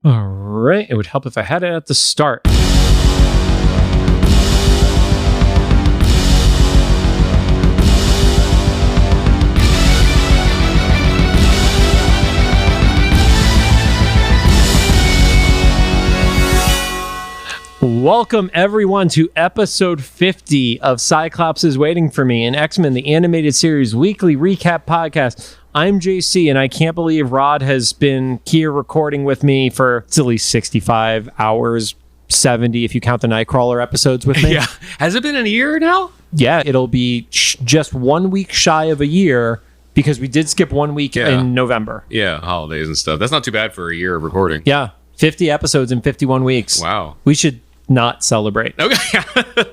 All right. It would help if I had it at the start. Welcome, everyone, to episode 50 of Cyclops is Waiting for Me, an X-Men the Animated Series weekly recap podcast. I'm JC, and I can't believe Rod has been here recording with me for at least 65 hours, 70 if you count the Nightcrawler episodes with me. Yeah. Has it been a year now? Yeah, it'll be just 1 week shy of a year because we did skip 1 week in November. Yeah, holidays and stuff. That's not too bad for a year of recording. Yeah, 50 episodes in 51 weeks. Wow. We should not celebrate. Okay.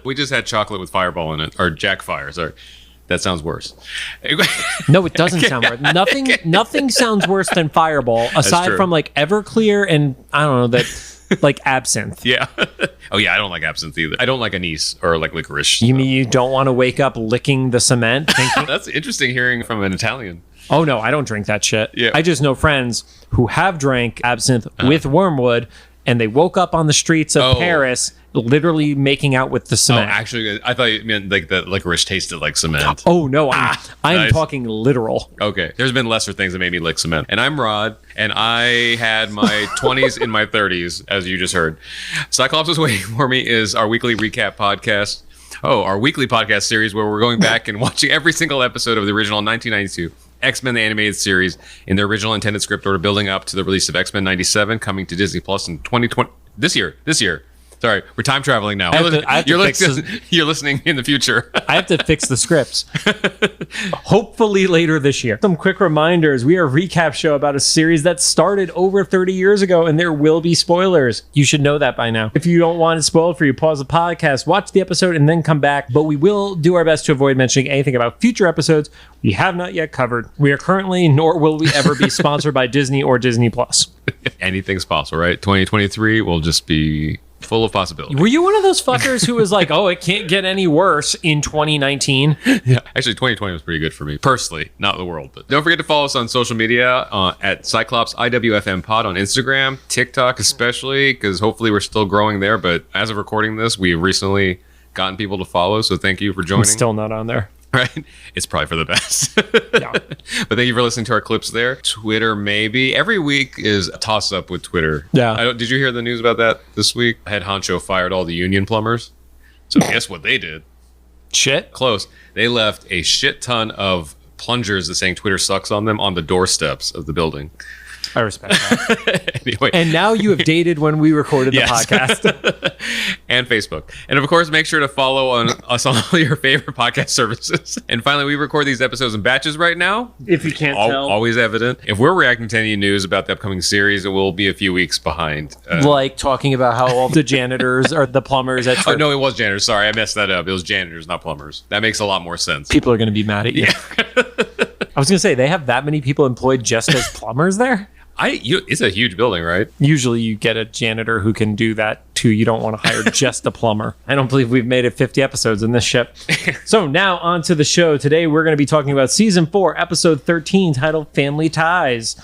We just had chocolate with Fireball in it, or Jack Fire, sorry. That sounds worse. No, it doesn't sound worse. Nothing sounds worse than Fireball, aside from like Everclear and I don't know that like absinthe. Yeah. Oh yeah, I don't like absinthe either. I don't like anise or like licorice. You mean you don't want to wake up licking the cement? Thinking, That's interesting hearing from an Italian. oh no, I don't drink that shit. Yeah. I just know friends who have drank absinthe with wormwood, and they woke up on the streets of Paris literally making out with the cement. Oh, actually, I thought you meant like the licorice tasted like cement. Oh no, I'm nice. talking literal. Okay, there's been lesser things that made me lick cement. And I'm Rod, and I had my 20s in my 30s, as you just heard. Cyclops is Waiting for Me is our weekly recap podcast. Oh, our weekly podcast series where we're going back and watching every single episode of the original 1992 X-Men the Animated Series in their original intended script order, building up to the release of X-Men 97 coming to Disney Plus in 2020. This year. Sorry, we're time traveling now. You're listening in the future. I have to fix the scripts. Hopefully later this year. Some quick reminders. We are a recap show about a series that started over 30 years ago, and there will be spoilers. You should know that by now. If you don't want it spoiled for you, pause the podcast, watch the episode, and then come back. But we will do our best to avoid mentioning anything about future episodes we have not yet covered. We are currently, nor will we ever be sponsored by Disney or Disney Plus. Anything's possible, right? 2023 will just be full of possibility. Were you one of those fuckers who was like, oh, it can't get any worse in 2019? Yeah, actually 2020 was pretty good for me personally, not the world. But don't forget to follow us on social media at Cyclops IWFM Pod on Instagram, TikTok especially, because hopefully we're still growing there. But as of recording this, we've recently gotten people to follow, so thank you for joining. I'm still not on there. Right? It's probably for the best. Yeah. But thank you for listening to our clips there. Twitter, maybe. Every week is a toss-up with Twitter. Yeah. Did you hear the news about that this week? Head honcho fired all the union plumbers. So guess what they did? Shit. Close. They left a shit ton of plungers that saying Twitter sucks on them on the doorsteps of the building. I respect that. Anyway. And now you have dated when we recorded the podcast. And Facebook. And of course, make sure to follow us on all your favorite podcast services. And finally, we record these episodes in batches right now. If you can't tell. Always evident. If we're reacting to any news about the upcoming series, it will be a few weeks behind. Like talking about how all the janitors are the plumbers at church. Oh, no, it was janitors. Sorry, I messed that up. It was janitors, not plumbers. That makes a lot more sense. People are going to be mad at you. Yeah. I was going to say, they have that many people employed just as plumbers there? It's a huge building, right? Usually you get a janitor who can do that too. You don't want to hire just a plumber. I don't believe we've made it 50 episodes in this ship. So now on to the show. Today we're going to be talking about season 4, episode 13, titled Family Ties.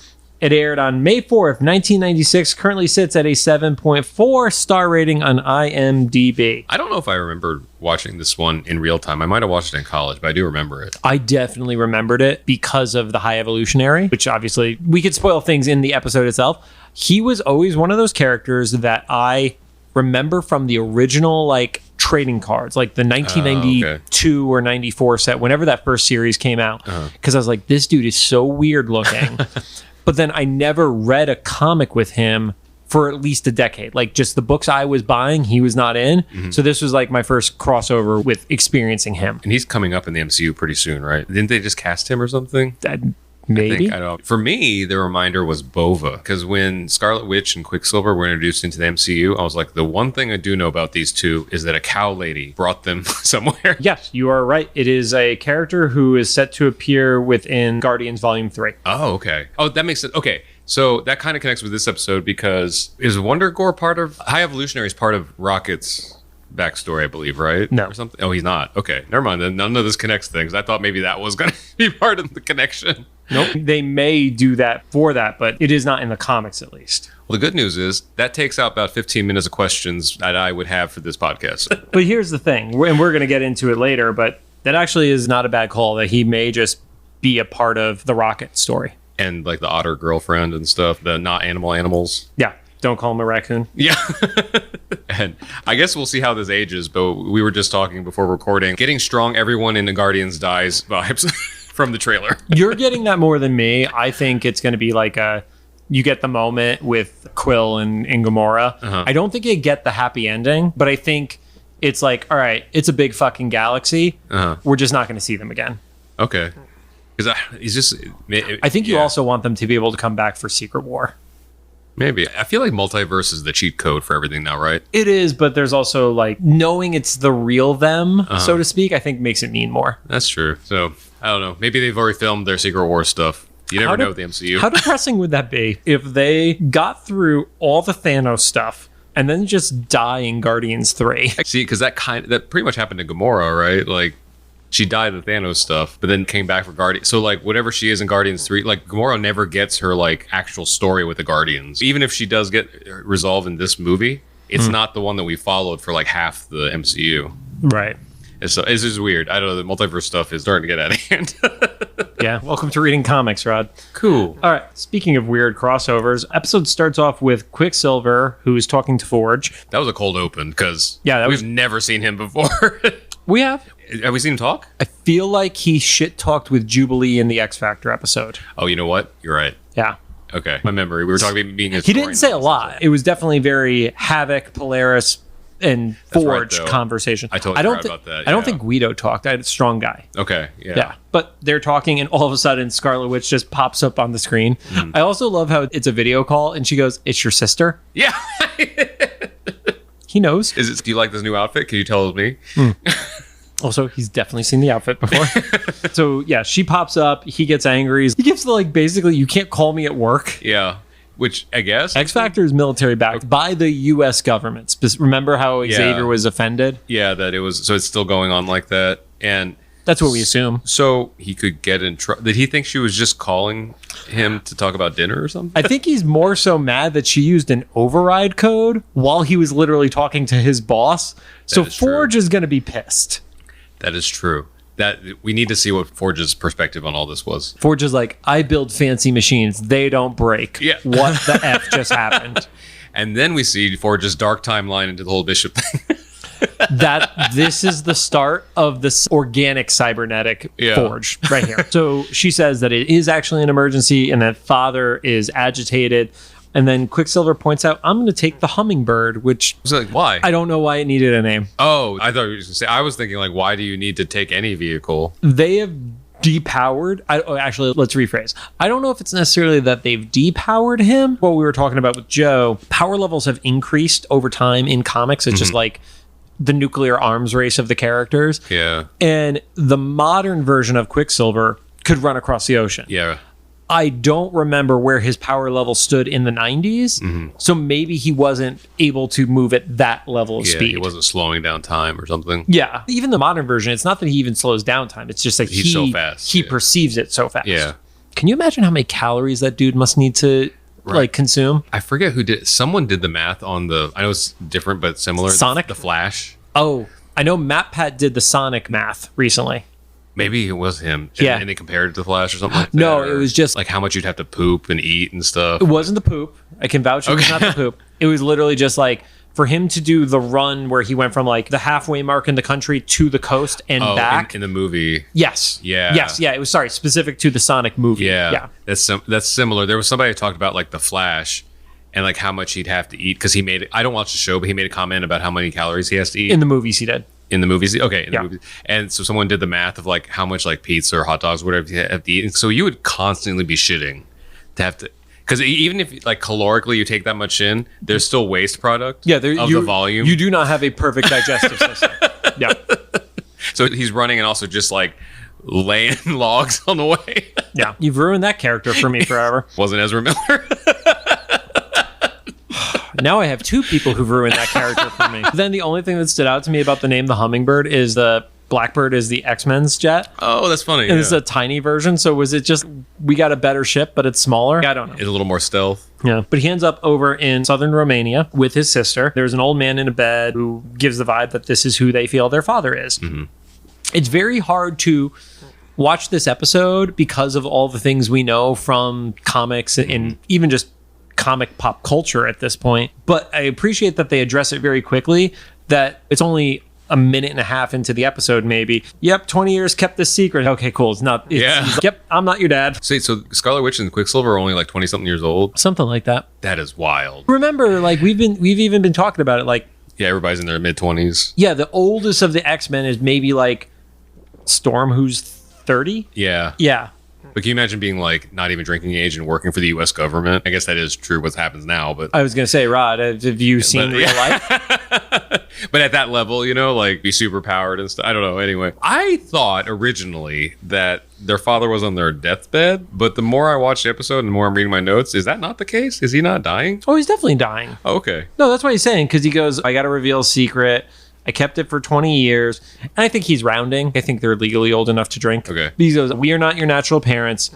It aired on May 4th, 1996, currently sits at a 7.4 star rating on IMDb. I don't know if I remember watching this one in real time. I might have watched it in college, but I do remember it. I definitely remembered it because of the High Evolutionary, which obviously we could spoil things in the episode itself. He was always one of those characters that I remember from the original, like, trading cards, like the 1992 or 94 set, whenever that first series came out. Because I was like, this dude is so weird looking. But then I never read a comic with him for at least a decade. Like, just the books I was buying, he was not in. Mm-hmm. So this was like my first crossover with experiencing him. And he's coming up in the MCU pretty soon, right? Didn't they just cast him or something? Maybe. I don't know. For me, the reminder was Bova, because when Scarlet Witch and Quicksilver were introduced into the MCU, I was like, the one thing I do know about these two is that a cow lady brought them somewhere. Yes, you are right. It is a character who is set to appear within Guardians Volume 3. Oh, okay. Oh, that makes sense. Okay. So that kind of connects with this episode because is Wonder Gore part of High Evolutionary is part of Rocket's backstory, I believe, right? No. Or something? Oh, he's not. Okay. Never mind. Then none of this connects things. I thought maybe that was going to be part of the connection. Nope. They may do that for that, but it is not in the comics at least. Well, the good news is that takes out about 15 minutes of questions that I would have for this podcast. But here's the thing, and we're going to get into it later, but that actually is not a bad call, that he may just be a part of the Rocket story. And like the otter girlfriend and stuff, the not animals. Yeah. Don't call him a raccoon. Yeah. And I guess we'll see how this ages, but we were just talking before recording. Getting strong, everyone in the Guardians dies vibes from the trailer. You're getting that more than me. I think it's going to be like you get the moment with Quill and Gamora. I don't think you get the happy ending, but I think it's like, all right, it's a big fucking galaxy. We're just not going to see them again. Okay. Because he's just... I think you also want them to be able to come back for Secret War. Maybe. I feel like multiverse is the cheat code for everything now, right? It is, but there's also like knowing it's the real them, so to speak, I think makes it mean more. That's true. So, I don't know. Maybe they've already filmed their Secret War stuff. You never know with the MCU. How depressing would that be if they got through all the Thanos stuff and then just die in Guardians 3? See, because that pretty much happened to Gamora, right? Like, she died in the Thanos stuff, but then came back for Guardians. So, like, whatever she is in Guardians 3, like, Gamora never gets her, like, actual story with the Guardians. Even if she does get resolved in this movie, it's not the one that we followed for, like, half the MCU. Right. And so, it's just weird. I don't know. The multiverse stuff is starting to get out of hand. Yeah. Welcome to reading comics, Rod. Cool. All right. Speaking of weird crossovers, episode starts off with Quicksilver, who is talking to Forge. That was a cold open, because we've never seen him before. We have. Have we seen him talk? I feel like he shit-talked with Jubilee in the X Factor episode. Oh, you know what? You're right. Yeah. Okay. My memory. We were talking about being... He didn't say a lot. It was definitely very Havoc, Polaris, and Forge conversation. I totally forgot about that. I don't think Guido talked. I had a strong guy. Okay. Yeah. Yeah. But they're talking, and all of a sudden, Scarlet Witch just pops up on the screen. I also love how it's a video call, and she goes, "It's your sister?" Yeah. He knows. Do you like this new outfit? Can you tell me? Also, he's definitely seen the outfit before. So, yeah, she pops up. He gets angry. He gives the, like, basically, you can't call me at work. Yeah. Which, I guess... X Factor is military backed by the U.S. government. Remember how Xavier was offended? Yeah, that it was... So it's still going on like that. And... That's what we assume. So he could get in trouble. Did he think she was just calling him to talk about dinner or something? I think he's more so mad that she used an override code while he was literally talking to his boss. So Forge is going to be pissed. That is true. That we need to see what Forge's perspective on all this was. Forge is like, I build fancy machines. They don't break. Yeah. What the F just happened? And then we see Forge's dark timeline into the whole Bishop thing. That this is the start of this organic cybernetic Forge right here. So she says that it is actually an emergency and that father is agitated. And then Quicksilver points out, I'm going to take the hummingbird, which... I was like, why? I don't know why it needed a name. Oh, I thought you were going to say... I was thinking, like, why do you need to take any vehicle? They have depowered... Actually, let's rephrase. I don't know if it's necessarily that they've depowered him. What we were talking about with Joe, power levels have increased over time in comics. It's just like the nuclear arms race of the characters. Yeah. And the modern version of Quicksilver could run across the ocean. Yeah. I don't remember where his power level stood in the 90s. So maybe he wasn't able to move at that level of speed. He wasn't slowing down time or something. Yeah. Even the modern version, it's not that he even slows down time. It's just like he's so fast. He perceives it so fast. Yeah. Can you imagine how many calories that dude must need to like consume? I forget who did. Someone did the math on the... I know it's different, but similar. Sonic? The Flash. Oh, I know MatPat did the Sonic math recently. Maybe it was him. Yeah. And they compared it to the Flash or something like that. No, it was just... like how much you'd have to poop and eat and stuff. It wasn't the poop. I can vouch it was not the poop. It was literally just like... For him to do the run where he went from like the halfway mark in the country to the coast and back. In the movie. Yes. Yeah. Yes. Yeah. It was specific to the Sonic movie. Yeah. That's similar. There was somebody who talked about like the Flash and like how much he'd have to eat because he made it. I don't watch the show, but he made a comment about how many calories he has to eat. In the movies he did. In the movies? Okay. In the movies. And so someone did the math of like how much like pizza or hot dogs, whatever you have to eat. And so you would constantly be shitting to have to... Because even if, like, calorically you take that much in, there's still waste product of the volume. You do not have a perfect digestive system. Yeah. So he's running and also just, like, laying logs on the way. Yeah. You've ruined that character for me forever. Wasn't Ezra Miller. Now I have two people who've ruined that character for me. Then the only thing that stood out to me about the name The Hummingbird is the Blackbird is the X-Men's jet. Oh, that's funny. And it's a tiny version. So was it just we got a better ship, but it's smaller? I don't know. It's a little more stealth. Yeah. But he ends up over in southern Romania with his sister. There's an old man in a bed who gives the vibe that this is who they feel their father is. Mm-hmm. It's very hard to watch this episode because of all the things we know from comics and even just comic pop culture at this point. But I appreciate that they address it very quickly, that it's only a minute and a half into the episode, maybe. Yep, 20 years kept this secret. Okay, cool. He's yep, I'm not your dad. So Scarlet Witch and Quicksilver are only like 20-something years old? Something like that. That is wild. Remember, like, we've even been talking about it, like... Yeah, everybody's in their mid-20s. Yeah, the oldest of the X-Men is maybe, like, Storm, who's 30? Yeah. Yeah. But can you imagine being like not even drinking age and working for the U.S. government? I guess that is true what happens now, but... I was going to say, Rod, have you seen real life? But at that level, you know, like be super powered and stuff. I don't know. Anyway, I thought originally that their father was on their deathbed, but the more I watch the episode and the more I'm reading my notes, is that not the case? Is he not dying? Oh, he's definitely dying. Oh, okay. No, that's what he's saying, because he goes, I got to reveal a secret. I kept it for 20 years. And I think he's rounding. I think they're legally old enough to drink. Okay. He goes, we are not your natural parents,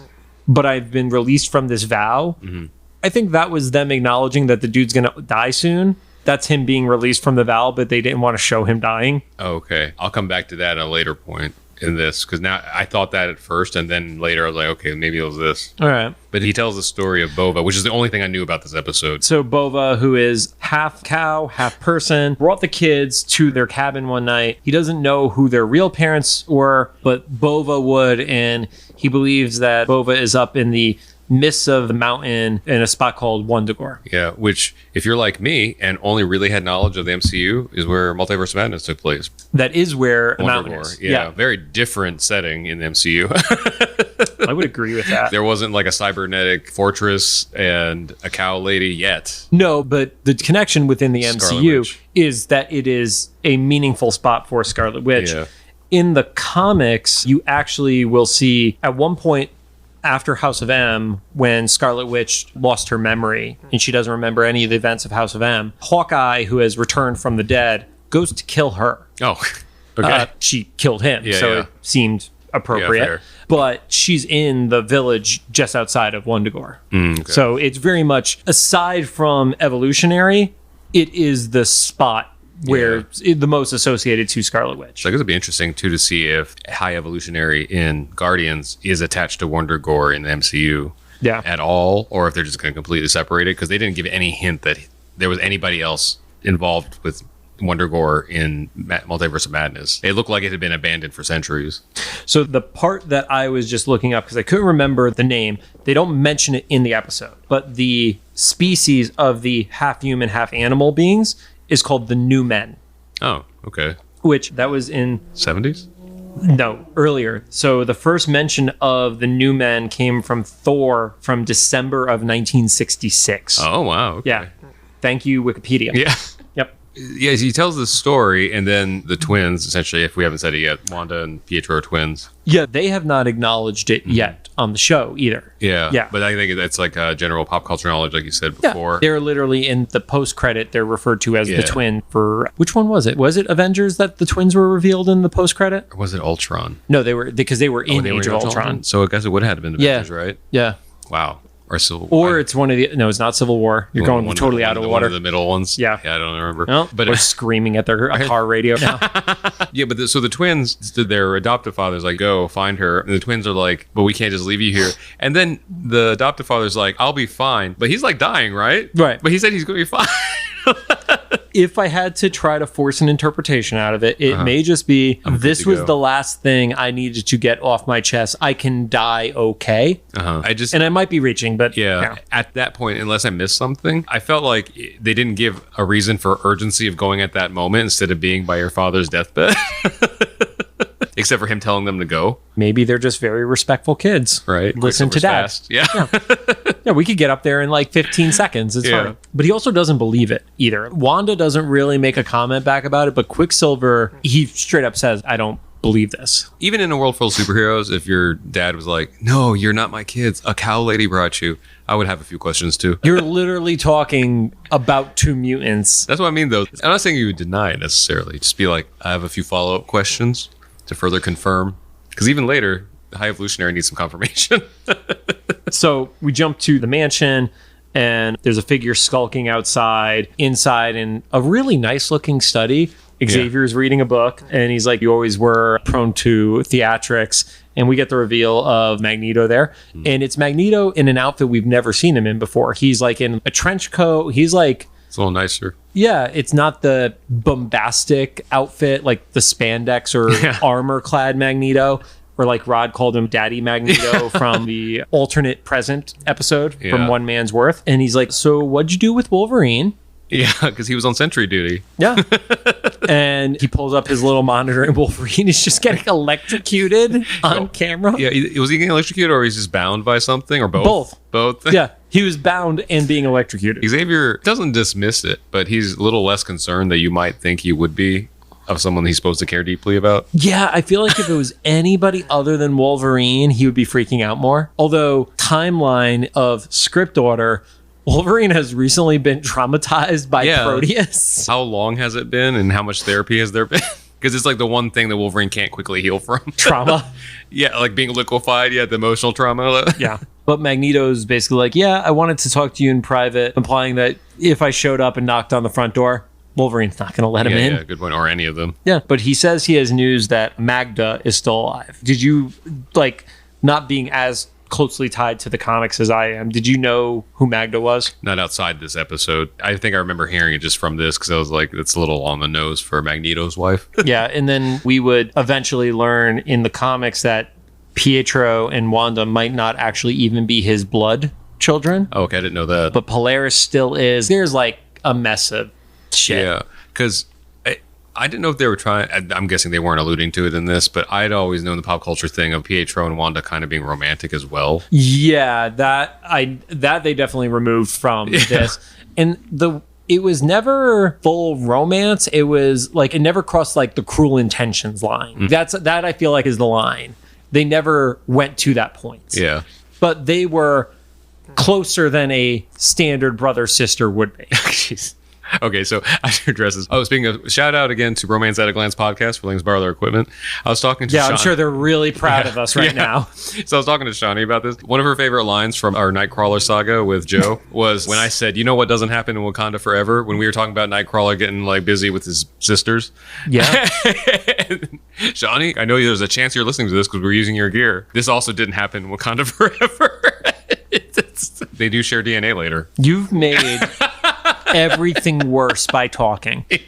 but I've been released from this vow. Mm-hmm. I think that was them acknowledging that the dude's going to die soon. That's him being released from the vow, but they didn't want to show him dying. Okay. I'll come back to that at a later point in this, because now I thought that at first, and then later I was like, okay, maybe it was this. All right. But he tells the story of Bova, which is the only thing I knew about this episode. So Bova, who is half cow, half person, brought the kids to their cabin one night. He doesn't know who their real parents were, but Bova would, and he believes that Bova is up in the mists of the mountain in a spot called Wundagore. Yeah, which, if you're like me and only really had knowledge of the MCU, is where Multiverse of Madness took place. That is where the mountain is. Yeah, very different setting in the MCU. I would agree with that. There wasn't like a cybernetic fortress and a cow lady yet. No, but the connection within the MCU is that it is a meaningful spot for Scarlet Witch. Yeah. In the comics, you actually will see at one point after House of M, when Scarlet Witch lost her memory and she doesn't remember any of the events of House of M, Hawkeye, who has returned from the dead, goes to kill her. Oh, okay. She killed him, it seemed appropriate. Yeah, but she's in the village just outside of Wundagore. Okay. So it's very much, aside from Evolutionary, it is the spot where the most associated to Scarlet Witch. So I guess it'd be interesting too to see if High Evolutionary in Guardians is attached to Wundagore in the MCU at all, or if they're just going to completely separate it, because they didn't give any hint that there was anybody else involved with Wundagore in Multiverse of Madness. It looked like it had been abandoned for centuries. So the part that I was just looking up, because I couldn't remember the name, they don't mention it in the episode, but the species of the half human, half animal beings is called the New Men. Oh, okay. Which that was in 70s? No, earlier. So the first mention of the New Men came from Thor from December of 1966. Oh, wow. Okay. Yeah. Thank you, Wikipedia. Yeah. Yep. Yes, he tells the story, and then the twins, essentially, if we haven't said it yet, Wanda and Pietro are twins. Yeah, they have not acknowledged it yet on the show either. Yeah. But I think that's like general pop culture knowledge, like you said before. Yeah. They're literally in the post-credit, they're referred to as the twin for... Which one was it? Was it Avengers that the twins were revealed in the post-credit? Or was it Ultron? No, they were, because they were in Age of Ultron. So I guess it would have been Avengers, right? Yeah. Wow. Or Civil War. Or it's one of the... No, it's not Civil War. You're going totally out of the water. One of the middle ones. Yeah. I don't remember. No, but we're screaming at their car radio now. Yeah, but so the twins, their adoptive father's like, go find her. And the twins are like, but we can't just leave you here. And then the adoptive father's like, I'll be fine. But he's like dying, right? Right. But he said he's going to be fine. If I had to try to force an interpretation out of it, it may just be, this was the last thing I needed to get off my chest. I can die okay. And I might be reaching, but... Yeah. At that point, unless I missed something, I felt like they didn't give a reason for urgency of going at that moment instead of being by your father's deathbed. Except for him telling them to go. Maybe they're just very respectful kids. Right. Listen to dad. Fast. Yeah. Yeah, we could get up there in like 15 seconds. It's fine. But he also doesn't believe it either. Wanda doesn't really make a comment back about it, but Quicksilver, he straight up says, I don't believe this. Even in a world full of superheroes, if your dad was like, no, you're not my kids, a cow lady brought you, I would have a few questions too. You're literally talking about two mutants. That's what I mean, though. I'm not saying you would deny it necessarily. Just be like, I have a few follow-up questions. to further confirm. Because even later, the High Evolutionary needs some confirmation. So we jump to the mansion, and there's a figure skulking outside. Inside, in a really nice looking study, Xavier's reading a book, and he's like, you always were prone to theatrics. And we get the reveal of Magneto there. And it's Magneto in an outfit we've never seen him in before. He's like in a trench coat. He's like... It's a little nicer. Yeah, it's not the bombastic outfit, like the spandex or armor-clad Magneto. Or like Rod called him Daddy Magneto from the alternate present episode from One Man's Worth. And he's like, so what'd you do with Wolverine? Yeah, because he was on sentry duty. Yeah. And he pulls up his little monitor, and Wolverine is just getting electrocuted on camera. Yeah, was he getting electrocuted, or he's just bound by something, or both? Both. Yeah, he was bound and being electrocuted. Xavier doesn't dismiss it, but he's a little less concerned that you might think he would be of someone he's supposed to care deeply about. Yeah, I feel like if it was anybody other than Wolverine, he would be freaking out more. Although, timeline of script order, Wolverine has recently been traumatized by Proteus. How long has it been, and how much therapy has there been? Because it's like the one thing that Wolverine can't quickly heal from. Trauma. Yeah, like being liquefied. Yeah, the emotional trauma. Yeah. But Magneto's basically like, yeah, I wanted to talk to you in private, implying that if I showed up and knocked on the front door, Wolverine's not going to let him in. Yeah, good point. Or any of them. Yeah, but he says he has news that Magda is still alive. Did you, like, not being as closely tied to the comics as I am, did you know who Magda was? Not outside this episode. I think I remember hearing it just from this because I was like, it's a little on the nose for Magneto's wife. Yeah, and then we would eventually learn in the comics that Pietro and Wanda might not actually even be his blood children. Oh, okay, I didn't know that. But Polaris still is. There's like a mess of shit. Yeah, because I didn't know if they were trying. I'm guessing they weren't alluding to it in this, but I'd always known the pop culture thing of Pietro and Wanda kind of being romantic as well. Yeah, that they definitely removed from this, and it was never full romance. It was like it never crossed like the cruel intentions line. That I feel like is the line. They never went to that point. Yeah, but they were closer than a standard brother sister would be. Jeez. Okay, so I should address this. Oh, speaking of, shout out again to Romance at a Glance podcast for letting us borrow their equipment. I was talking to Shawnee. I'm sure they're really proud of us right now. So I was talking to Shawnee about this. One of her favorite lines from our Nightcrawler saga with Joe was when I said, you know what doesn't happen in Wakanda forever? When we were talking about Nightcrawler getting like busy with his sisters. Yeah. Shawnee, I know there's a chance you're listening to this because we're using your gear. This also didn't happen in Wakanda forever. They do share DNA later. You've made everything worse by talking. Yeah.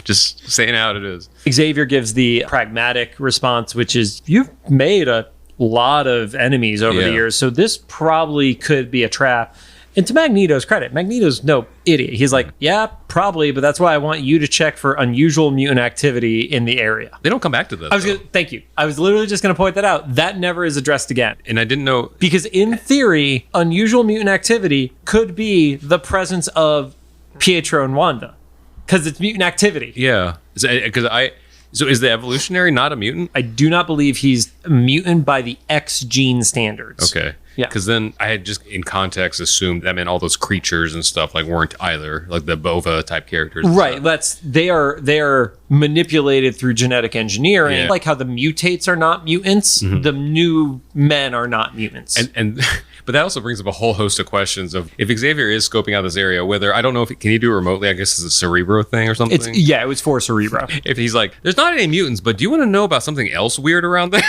Just saying how it is. Xavier gives the pragmatic response, which is, you've made a lot of enemies over the years, so this probably could be a trap. And to Magneto's credit, Magneto's no idiot. He's like, yeah, probably, but that's why I want you to check for unusual mutant activity in the area. They don't come back to that. Thank you. I was literally just going to point that out. That never is addressed again. And I didn't know. Because in theory, unusual mutant activity could be the presence of Pietro and Wanda. Because it's mutant activity. Yeah. So is the evolutionary not a mutant? I do not believe he's a mutant by the X gene standards. Okay. Yeah. Because then I had just in context assumed that meant all those creatures and stuff like weren't either, like the Bova type characters. Right. They are manipulated through genetic engineering. Yeah. Like how the mutates are not mutants, the new men are not mutants. And but that also brings up a whole host of questions of if Xavier is scoping out this area, whether I don't know if can he do it remotely, I guess it's a Cerebro thing or something. It was for Cerebro. If he's like, there's not any mutants, but do you want to know about something else weird around there?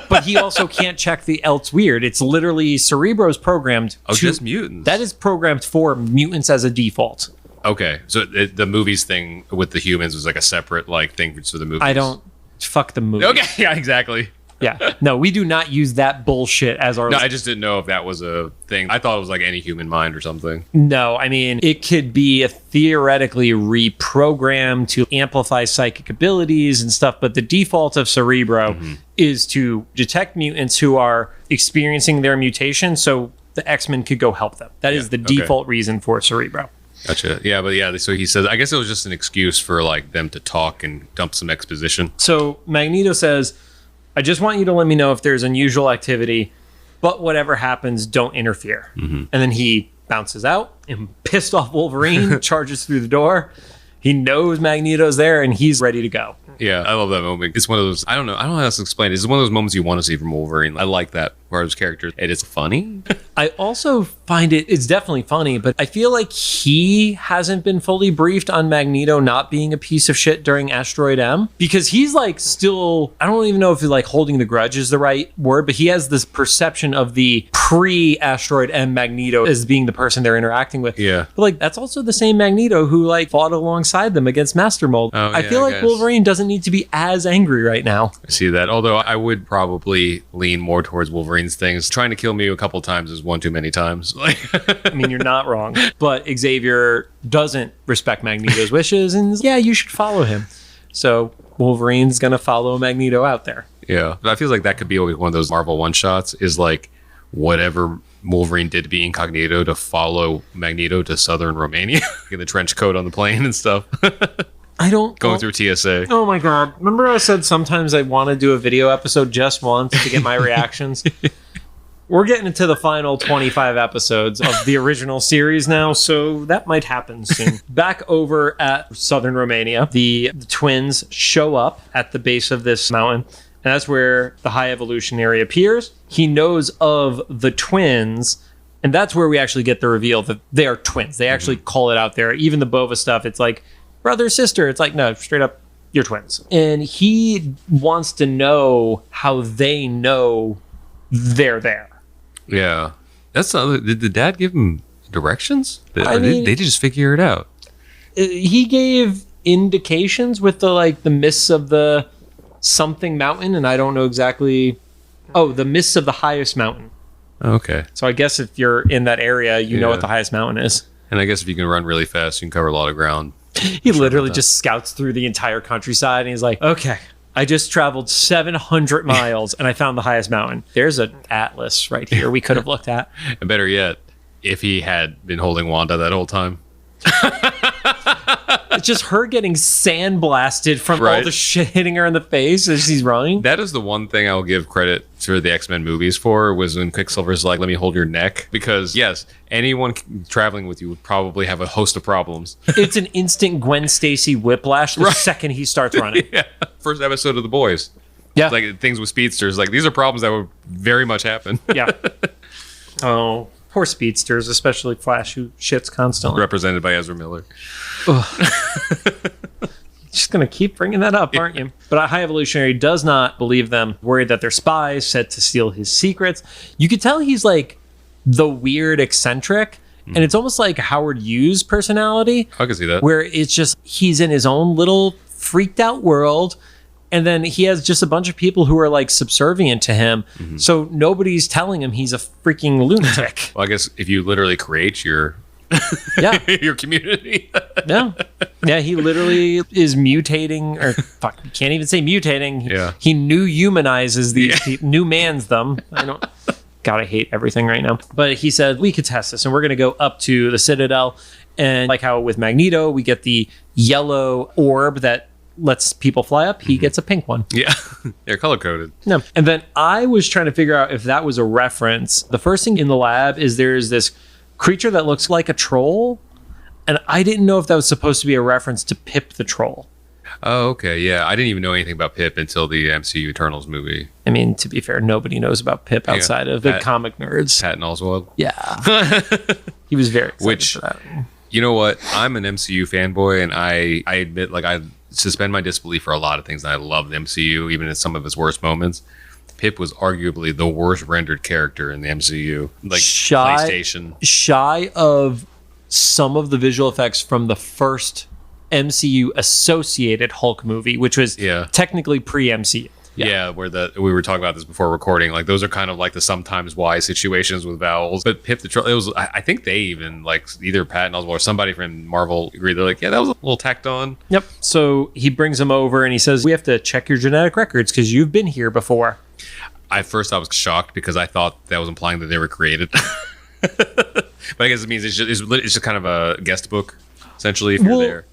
But he also can't check the else weird. It's literally Cerebro's programmed just mutants. That is programmed for mutants as a default. Okay, so the movies thing with the humans was like a separate like thing for the movies. Fuck the movie. Okay, yeah, exactly. Yeah, no, we do not use that bullshit as our... No, I just didn't know if that was a thing. I thought it was like any human mind or something. No, I mean, it could be theoretically reprogrammed to amplify psychic abilities and stuff, but the default of Cerebro is to detect mutants who are experiencing their mutation so the X-Men could go help them. That is the default reason for Cerebro. Gotcha. Yeah, but yeah, so he says, I guess it was just an excuse for like them to talk and dump some exposition. So Magneto says, I just want you to let me know if there's unusual activity, but whatever happens, don't interfere. And then he bounces out and pissed off Wolverine charges through the door. He knows Magneto's there and he's ready to go. Yeah, I love that moment. It's one of those, I don't know how else to explain it. It's one of those moments you want to see from Wolverine. I like that part of his character. It is funny. I also find it's definitely funny, but I feel like he hasn't been fully briefed on Magneto not being a piece of shit during Asteroid M, because he's like still, I don't even know if like holding the grudge is the right word, but he has this perception of the pre-Asteroid M Magneto as being the person they're interacting with. Yeah. But like that's also the same Magneto who like fought alongside them against Master Mold. Oh, I feel like Wolverine doesn't need to be as angry right now. I see that. Although I would probably lean more towards Wolverine's things. Trying to kill me a couple times is one too many times. I mean, you're not wrong. But Xavier doesn't respect Magneto's wishes, and yeah, you should follow him. So Wolverine's gonna follow Magneto out there. Yeah. But I feel like that could be always one of those Marvel one-shots, is like whatever Wolverine did to be incognito to follow Magneto to southern Romania in the trench coat on the plane and stuff. I don't going through TSA. Oh my god. Remember I said sometimes I want to do a video episode just once to get my reactions? We're getting into the final 25 episodes of the original series now, so that might happen soon. Back over at southern Romania, the twins show up at the base of this mountain, and that's where the High Evolutionary appears. He knows of the twins, and that's where we actually get the reveal that they are twins. They actually call it out there. Even the Bova stuff, it's like, brother, sister. It's like, no, straight up, you're twins. And he wants to know how they know they're there. Yeah. That's did the dad give him directions? I mean, they just figure it out? He gave indications with the mists of the something mountain, and I don't know exactly. Oh, the mists of the highest mountain. Okay. So I guess if you're in that area, you know what the highest mountain is. And I guess if you can run really fast, you can cover a lot of ground. He literally just scouts through the entire countryside, and he's like, okay, I just traveled 700 miles and I found the highest mountain. There's an atlas right here we could have looked at. And better yet, if he had been holding Wanda that whole time. It's just her getting sandblasted from all the shit hitting her in the face as she's running. That is the one thing I'll give credit to the X-Men movies for, was when Quicksilver's like, let me hold your neck. Because, yes, anyone traveling with you would probably have a host of problems. It's an instant Gwen Stacy whiplash the second he starts running. Yeah. First episode of The Boys. Yeah. Like, things with speedsters. Like, these are problems that would very much happen. Yeah. Oh, poor speedsters, especially Flash, who shits constantly. Represented by Ezra Miller. Just gonna keep bringing that up, aren't you? But High Evolutionary does not believe them, worried that they're spies set to steal his secrets. You could tell he's like the weird eccentric, and it's almost like Howard Hughes' personality. I can see that. Where it's just he's in his own little freaked out world, and then he has just a bunch of people who are like subservient to him. So nobody's telling him he's a freaking lunatic. Well, I guess if you literally create your your community. Yeah, he literally is mutating, or fuck, you can't even say mutating. He new humanizes these people, new mans them. God, I hate everything right now. But he said, we could test this, and we're going to go up to the Citadel. And like how with Magneto, we get the yellow orb that lets people fly up. He gets a pink one. Yeah, they're color-coded. No. And then I was trying to figure out if that was a reference. The first thing in the lab is there's this creature that looks like a troll, and I didn't know if that was supposed to be a reference to Pip the Troll. Oh, okay. Yeah, I didn't even know anything about Pip until the MCU Eternals movie. I mean, to be fair, nobody knows about Pip outside of the comic nerds. Patton Oswalt. Yeah. He was very excited for that. You know what? I'm an MCU fanboy, and I admit, like, I suspend my disbelief for a lot of things. I love the MCU, even in some of its worst moments. Pip was arguably the worst rendered character in the MCU. Like, PlayStation. Shy of some of the visual effects from the first MCU associated Hulk movie, which was technically pre-MCU. Yeah, where we were talking about this before recording. Like, those are kind of like the sometimes why situations with vowels. But Pip the Troll, it was, I think they even, like, either Patton Oswalt or somebody from Marvel agreed. They're like, yeah, that was a little tacked on. Yep. So he brings him over and he says, we have to check your genetic records because you've been here before. At first I was shocked because I thought that was implying that they were created. But I guess it means it's just kind of a guest book, essentially, if you're there.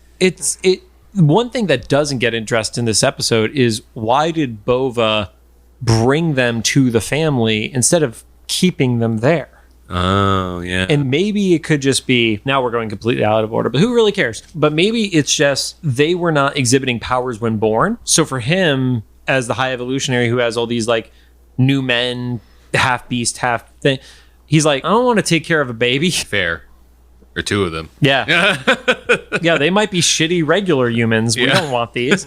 One thing that doesn't get addressed in this episode is why did Bova bring them to the family instead of keeping them there? Oh, yeah. And maybe it could just be, now we're going completely out of order, but who really cares? But maybe it's just they were not exhibiting powers when born. So for him, as the High Evolutionary who has all these like new men, half beast, half thing, he's like, I don't want to take care of a baby. Fair. Or two of them. Yeah. Yeah, they might be shitty regular humans. We don't want these.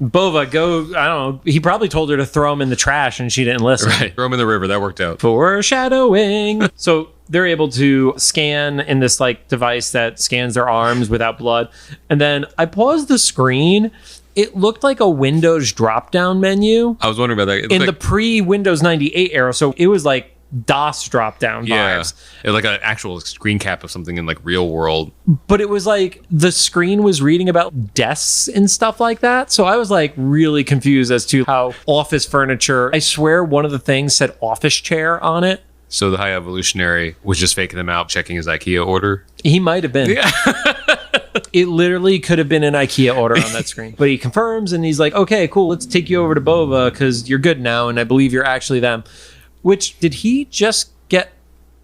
Bova, go, I don't know. He probably told her to throw him in the trash and she didn't listen. Right. Throw him in the river. That worked out. Foreshadowing. So they're able to scan in this like device that scans their arms without blood. And then I paused the screen. It looked like a Windows drop-down menu. I was wondering about that. In the pre-Windows 98 era. So it was like DOS drop-down vibes. It was like an actual screen cap of something in like real world. But it was like the screen was reading about desks and stuff like that. So I was like really confused as to how office furniture, I swear one of the things said office chair on it. So the High Evolutionary was just faking them out, checking his IKEA order. He might have been. Yeah. It literally could have been an IKEA order on that screen. But he confirms and he's like, okay, cool, let's take you over to Bova because you're good now and I believe you're actually them. Which, did he just get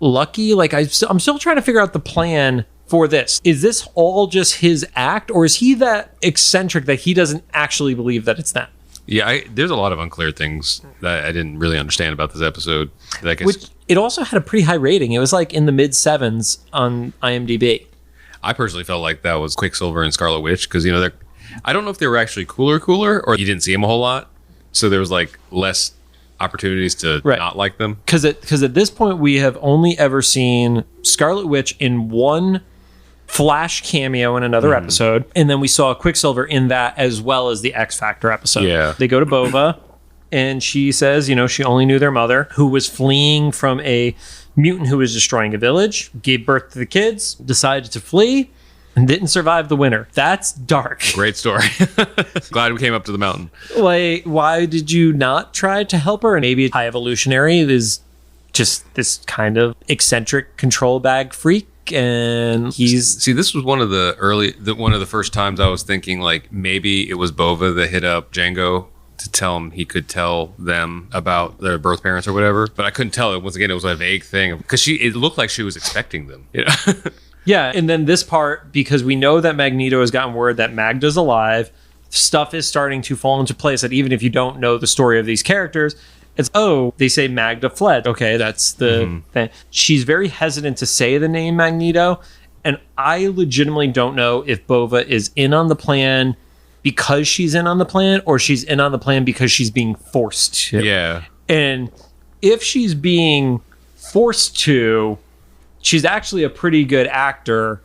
lucky? Like, I'm still trying to figure out the plan for this. Is this all just his act, or is he that eccentric that he doesn't actually believe that it's them? Yeah, there's a lot of unclear things that I didn't really understand about this episode. That I guess, Which, it also had a pretty high rating. It was like in the mid-7s on IMDb. I personally felt like that was Quicksilver and Scarlet Witch, because, you know, I don't know if they were actually cooler, or you didn't see them a whole lot. So there was, like, less opportunities to not like them. Because at this point, we have only ever seen Scarlet Witch in one Flash cameo in another episode. And then we saw Quicksilver in that as well as the X Factor episode. Yeah. They go to Bova and she says, you know, she only knew their mother, who was fleeing from a mutant who was destroying a village, gave birth to the kids, decided to flee, and didn't survive the winter. That's dark. Great story. Glad we came up to the mountain. Like, why did you not try to help her? And maybe High Evolutionary is just this kind of eccentric control bag freak. And he's... See, this was one of the first times I was thinking, like, maybe it was Bova that hit up Django to tell him he could tell them about their birth parents or whatever. But I couldn't tell. Once again, it was a vague thing. Because it looked like she was expecting them. You know? Yeah, and then this part, because we know that Magneto has gotten word that Magda's alive, stuff is starting to fall into place that even if you don't know the story of these characters, it's, oh, they say Magda fled. Okay, that's the thing. She's very hesitant to say the name Magneto, and I legitimately don't know if Bova is in on the plan because she's in on the plan, or she's in on the plan because she's being forced to. Yeah. And if she's being forced to, she's actually a pretty good actor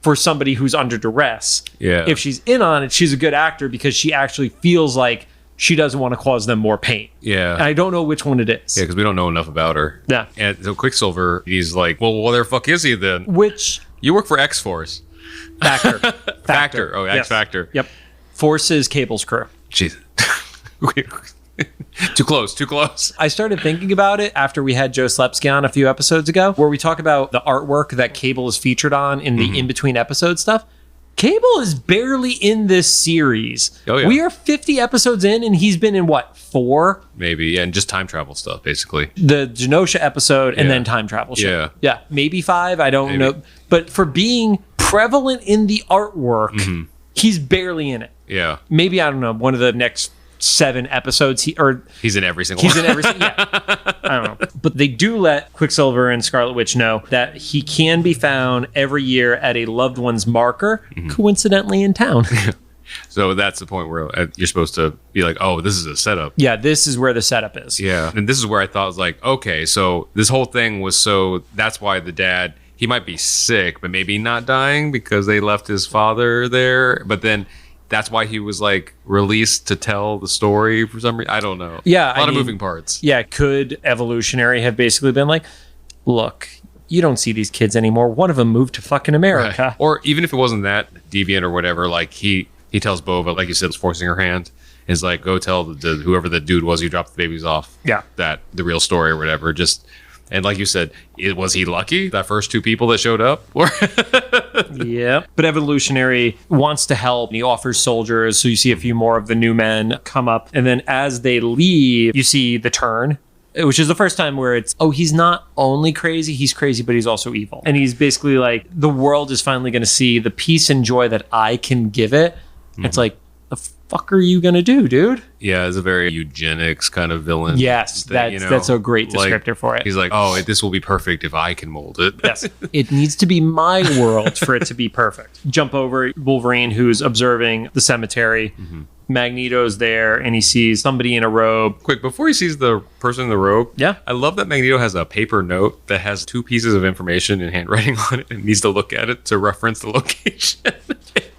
for somebody who's under duress. Yeah. If she's in on it, she's a good actor because she actually feels like she doesn't want to cause them more pain. Yeah. And I don't know which one it is. Yeah, because we don't know enough about her. Yeah. And so Quicksilver, he's like, well, where the fuck is he then? Which... You work for X-Force. Factor. Factor. Oh, Yes. X-Factor. Yep. Force is Cable's crew. Jeez. Too close. I started thinking about it after we had Joe Slepsky on a few episodes ago, where we talk about the artwork that Cable is featured on in the in-between episode stuff. Cable is barely in this series. Oh, yeah. We are 50 episodes in, and he's been in, what, 4? Maybe, yeah, and just time travel stuff, basically. The Genosha episode and then time travel show. Yeah, maybe 5, I don't know. But for being prevalent in the artwork, he's barely in it. Yeah. Maybe, I don't know, one of the next 7 episodes he's in every single one. He's in every single I don't know. But they do let Quicksilver and Scarlet Witch know that he can be found every year at a loved one's marker, coincidentally in town. So that's the point where you're supposed to be like, oh, this is a setup. Yeah, this is where the setup is. Yeah. And this is where I thought, was like, okay, so this whole thing was that's why the dad, he might be sick, but maybe not dying because they left his father there. But then that's why he was like released to tell the story for some reason. I don't know. Yeah. A lot of moving parts. Yeah. Could Evolutionary have basically been like, look, you don't see these kids anymore. One of them moved to fucking America. Right. Or even if it wasn't that deviant or whatever, like he tells Bova, like you said, was forcing her hand, is like, go tell whoever the dude was who dropped the babies off. Yeah. That the real story or whatever. And like you said, was he lucky? That first 2 people that showed up? Yeah. But Evolutionary wants to help. And he offers soldiers. So you see a few more of the new men come up. And then as they leave, you see the turn. which is the first time where it's, oh, he's not only crazy, he's crazy, but he's also evil. And he's basically like, the world is finally going to see the peace and joy that I can give it. It's like, the fuck are you going to do, dude? Yeah, it's a very eugenics kind of villain. Yes, that's a great descriptor for it. He's like, oh, this will be perfect if I can mold it. Yes, it needs to be my world for it to be perfect. Jump over Wolverine, who's observing the cemetery. Magneto's there, and he sees somebody in a robe. Quick, before he sees the person in the robe, Yeah. I love that Magneto has a paper note that has 2 pieces of information in handwriting on it and needs to look at it to reference the location.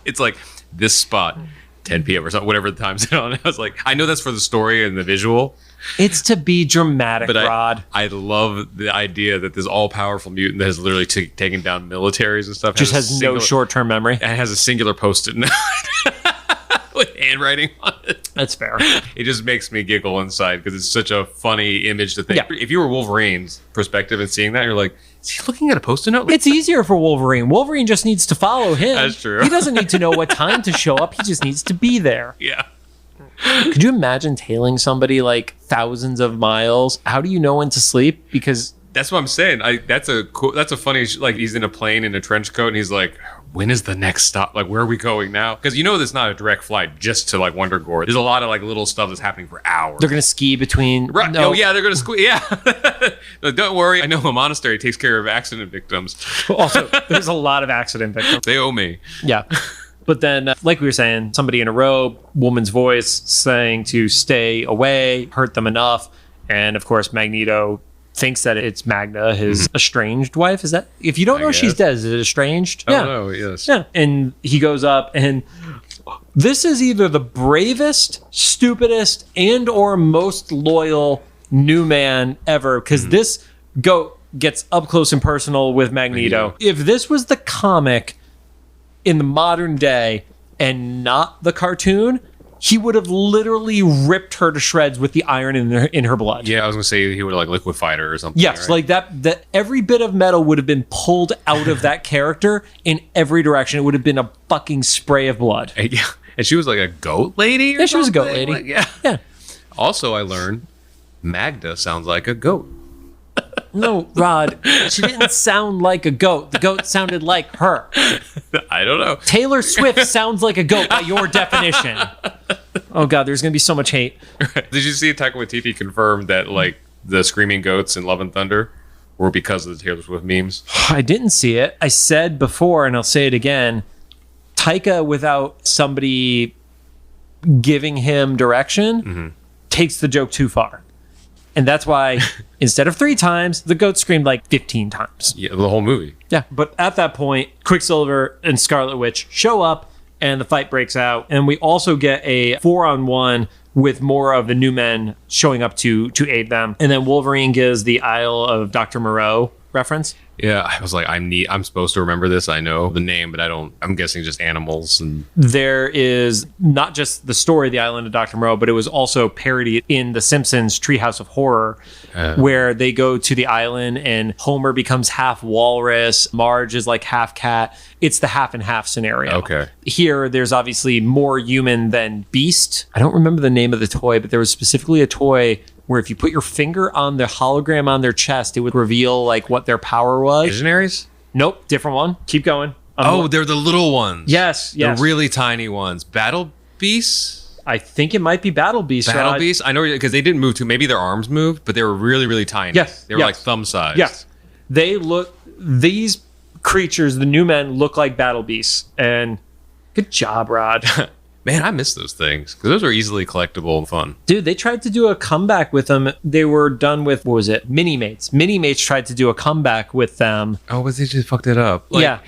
It's like, this spot, 10 p.m. or something, whatever the time's on. I was like, I know that's for the story and the visual. It's to be dramatic, But Rod. I love the idea that this all-powerful mutant that has literally taken down militaries and stuff Just has no short-term memory. and has a singular post-it note with handwriting on it. That's fair. It just makes me giggle inside because it's such a funny image to think. Yeah. If you were Wolverine's perspective and seeing that, you're like, is he looking at a post-it note? It's easier for Wolverine. Wolverine just needs to follow him. That's true. He doesn't need to know what time to show up. He just needs to be there. Yeah. Could you imagine tailing somebody like thousands of miles? How do you know when to sleep? Because That's what I'm saying. That's a funny, like, he's in a plane in a trench coat and he's like, when is the next stop? Like, where are we going now? Because you know there's not a direct flight just to like Wonder Gore. There's a lot of like little stuff that's happening for hours. they're going to ski between... Right. No. Oh yeah, they're gonna squeeze. Yeah. No, don't worry. I know a monastery takes care of accident victims. Also, there's a lot of accident victims. They owe me. Yeah. But then, like we were saying, somebody in a robe, woman's voice saying to stay away, hurt them enough. And of course, Magneto thinks that it's Magna, his estranged wife. Is that, if you don't know she's dead, is it estranged? I don't know. Yes. Yeah. And he goes up, and this is either the bravest, stupidest, and or most loyal new man ever, because this goat gets up close and personal with Magneto. If this was the comic in the modern day and not the cartoon, he would have literally ripped her to shreds with the iron in her blood. Yeah, I was gonna say he would have like liquefied her or something. Yes, right? like that every bit of metal would have been pulled out of that character in every direction. It would have been a fucking spray of blood. And, yeah, and she was like a goat lady. Or Yeah, she was a goat something? lady. Like, yeah. Yeah. Also, I learned Magda sounds like a goat. No, Rod, she didn't sound like a goat. The goat sounded like her. I don't know. Taylor Swift sounds like a goat by your definition. Oh God, there's gonna be so much hate. Did you see Taika Waititi confirm that like the screaming goats in Love and Thunder were because of the Taylor Swift memes? I didn't see it. I said before, and I'll say it again, Taika, without somebody giving him direction, takes the joke too far. And that's why instead of 3 times, the goat screamed like 15 times. Yeah, the whole movie. Yeah. But at that point, Quicksilver and Scarlet Witch show up and the fight breaks out. And we also get a 4-on-1 with more of the new men showing up to aid them. And then Wolverine gives the Isle of Dr. Moreau reference. Yeah, I was like, I'm supposed to remember this. I know the name, but I don't. I'm guessing just animals and. There is not just the story, The Island of Dr. Moreau, but it was also parodied in The Simpsons Treehouse of Horror, where they go to the island and Homer becomes half walrus, Marge is like half cat. It's the half and half scenario. Okay. Here, there's obviously more human than beast. I don't remember the name of the toy, but there was specifically a toy where if you put your finger on the hologram on their chest, it would reveal like what their power was. Visionaries? Nope, different one. Keep going. They're the little ones. Yes. The really tiny ones. Battle Beasts? I think it might be Battle Beast. Battle Beasts? I know, because they didn't move too. Maybe their arms moved, but they were really, really tiny. Yes. They were like thumb sized. Yes. These creatures, the new men, look like Battle Beasts. And good job, Rod. Man, I miss those things because those are easily collectible and fun. Dude, they tried to do a comeback with them. They were done with, what was it? Mini-Mates. Mini-Mates tried to do a comeback with them. Oh, but they just fucked it up. Yeah.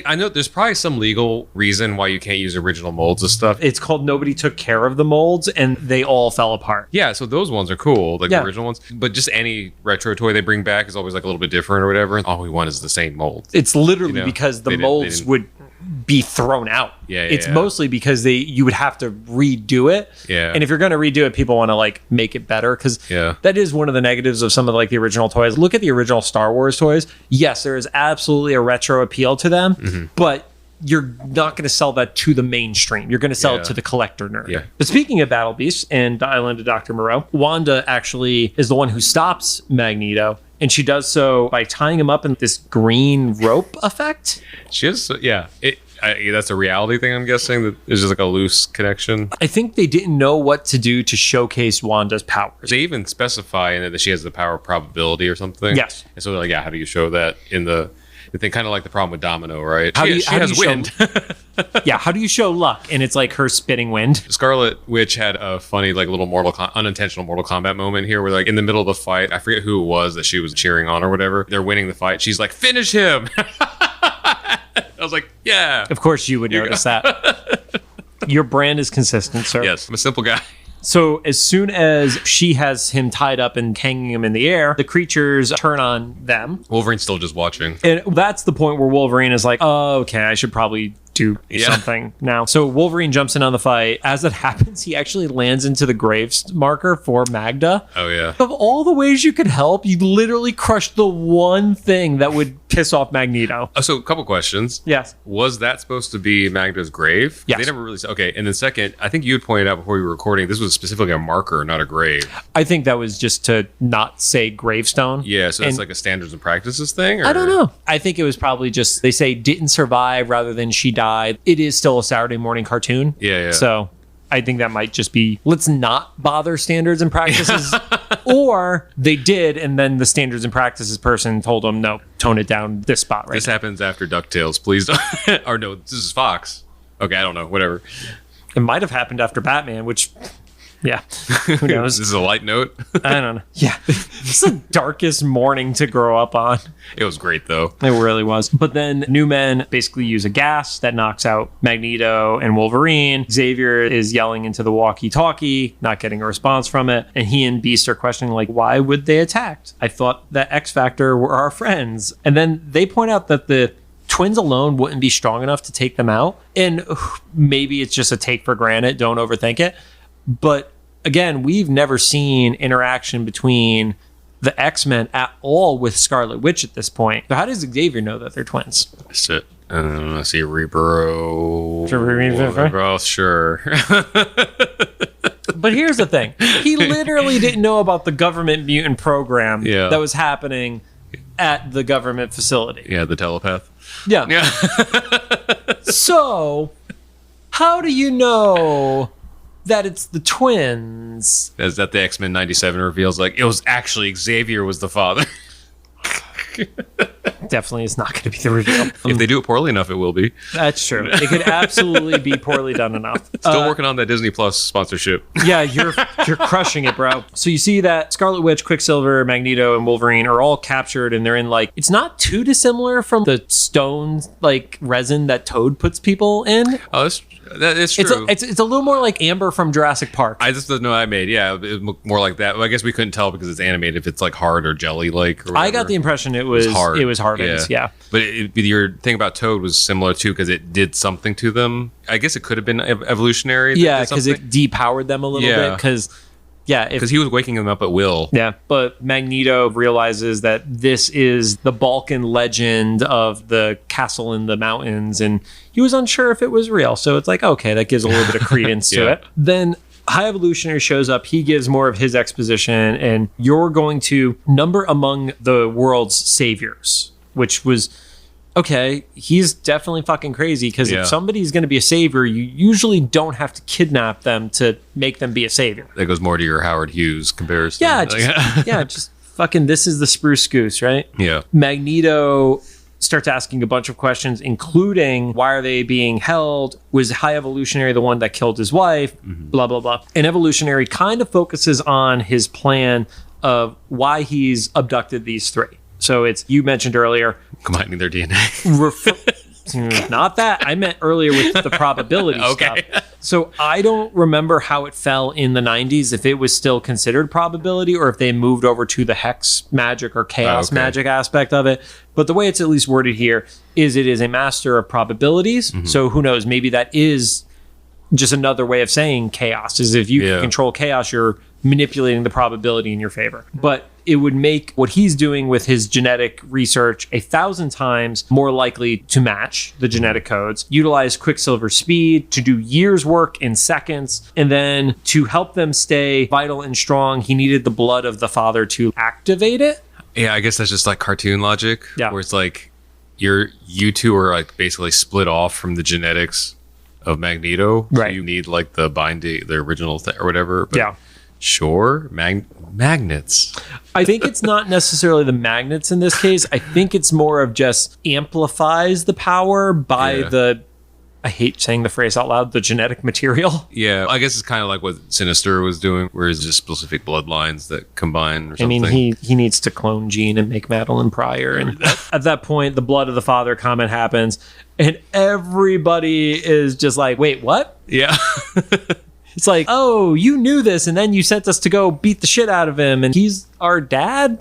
I know there's probably some legal reason why you can't use original molds of stuff. It's called Nobody Took Care of the Molds, and they all fell apart. Yeah, so those ones are cool, like the original ones. But just any retro toy they bring back is always like a little bit different or whatever. All we want is the same mold. It's literally because the molds would be thrown out. It's mostly because you would have to redo it. Yeah. And if you're going to redo it, people want to like make it better because that is one of the negatives of some of like the original toys. Look at the original Star Wars toys. Yes, there is absolutely a retro appeal to them, but you're not going to sell that to the mainstream. You're going to sell it to the collector nerd. Yeah. But speaking of Battle Beasts and the Island of Dr. Moreau, Wanda actually is the one who stops Magneto. And she does so by tying him up in this green rope effect. She is, that's a reality thing, I'm guessing. That there's just like a loose connection. I think they didn't know what to do to showcase Wanda's powers. They even specify in it that she has the power of probability or something. Yes. And so they're like, how do you show that in the thing? Kind of like the problem with Domino, right? How She do has you wind. Yeah, how do you show luck? And it's like her spitting wind. Scarlet Witch had a funny, like, little unintentional Mortal Kombat moment here where, like, in the middle of the fight, I forget who it was that she was cheering on or whatever. They're winning the fight. She's like, finish him. I was like, yeah. Of course you would notice that. Your brand is consistent, sir. Yes, I'm a simple guy. So as soon as she has him tied up and hanging him in the air, the creatures turn on them. Wolverine's still just watching. And that's the point where Wolverine is like, oh, okay, I should probably do something now. So Wolverine jumps in on the fight. As that happens, he actually lands into the graves marker for Magda. Oh, yeah. Of all the ways you could help, you literally crushed the one thing that would piss off Magneto. So a couple questions. Yes. Was that supposed to be Magda's grave? Yes. They never really said. Okay, and then second, I think you had pointed out before we were recording, this was specifically a marker, not a grave. I think that was just to not say gravestone. Yeah, so that's And like a standards and practices thing? Or? I don't know. I think it was probably just, they say didn't survive rather than she died. It is still a Saturday morning cartoon. Yeah. So I think that might just be, let's not bother standards and practices. Or they did, and then the standards and practices person told them, no, tone it down this spot right This now. happens after DuckTales, please don't. Or no, this is Fox. Okay, I don't know, whatever. It might have happened after Batman, which, yeah, who knows? This is a light note. I don't know. Yeah, it's the darkest morning to grow up on. It was great, though. It really was. But then New Men basically use a gas that knocks out Magneto and Wolverine. Xavier is yelling into the walkie-talkie, not getting a response from it. And he and Beast are questioning, like, why would they attack? I thought that X-Factor were our friends. And then they point out that the twins alone wouldn't be strong enough to take them out. And maybe it's just a take for granted. Don't overthink it. But again, we've never seen interaction between the X-Men at all with Scarlet Witch at this point. So how does Xavier know that they're twins? Sit. I see Rebro. Oh, sure. But here's the thing. He literally didn't know about the government mutant program that was happening at the government facility. Yeah, the telepath. Yeah. So, how do you know that it's the twins? Is that the X-Men 97 reveals? Like, it was actually Xavier was the father. Definitely is not going to be the reveal. If they do it poorly enough, it will be. That's true. It could absolutely be poorly done enough. Still working on that Disney Plus sponsorship. Yeah, you're crushing it, bro. So you see that Scarlet Witch, Quicksilver, Magneto, and Wolverine are all captured, and they're in, like, it's not too dissimilar from the stone, like, resin that Toad puts people in. Oh, that's true. It's a little more like Amber from Jurassic Park. I just didn't know I made. Yeah, it was more like that. Well, I guess we couldn't tell because it's animated if it's like hard or jelly like. I got the impression it was hard. It was hardened. Yeah. But your thing about Toad was similar too because it did something to them. I guess it could have been evolutionary. Yeah, because it depowered them a little bit. Because he was waking them up at will. Yeah, but Magneto realizes that this is the Balkan legend of the castle in the mountains, and he was unsure if it was real. So it's like, okay, that gives a little bit of credence to it. Then High Evolutionary shows up. He gives more of his exposition, and you're going to number among the world's saviors, which was... okay, he's definitely fucking crazy because if somebody's going to be a savior, you usually don't have to kidnap them to make them be a savior. That goes more to your Howard Hughes comparison. Yeah, just fucking this is the spruce goose, right? Yeah. Magneto starts asking a bunch of questions, including why are they being held? Was High Evolutionary the one that killed his wife? Blah, blah, blah. And Evolutionary kind of focuses on his plan of why he's abducted these three. So it's, you mentioned earlier, combining their DNA. Not that. I meant earlier with the probability stuff. So I don't remember how it fell in the 90s, if it was still considered probability or if they moved over to the hex magic or chaos magic aspect of it. But the way it's at least worded here is it is a master of probabilities. So who knows? Maybe that is just another way of saying chaos, is if you can control chaos, you're manipulating the probability in your favor. But it would make what he's doing with his genetic research 1,000 times more likely to match the genetic codes, utilize Quicksilver's speed to do years' work in seconds, and then to help them stay vital and strong, he needed the blood of the father to activate it. Yeah, I guess that's just like cartoon logic. Yeah. Where it's like you two are like basically split off from the genetics of Magneto. Right. So you need like the binding, the original thing or whatever. But Yeah. Sure. Magnets. I think it's not necessarily the magnets in this case. I think it's more of just amplifies the power by the, I hate saying the phrase out loud, the genetic material. Yeah. I guess it's kind of like what Sinister was doing, where it's just specific bloodlines that combine or something. I mean, he needs to clone Jean and make Madeline Pryor. And at that point, the blood of the father comment happens. And everybody is just like, wait, what? Yeah. It's like, oh, you knew this, and then you sent us to go beat the shit out of him, and he's our dad?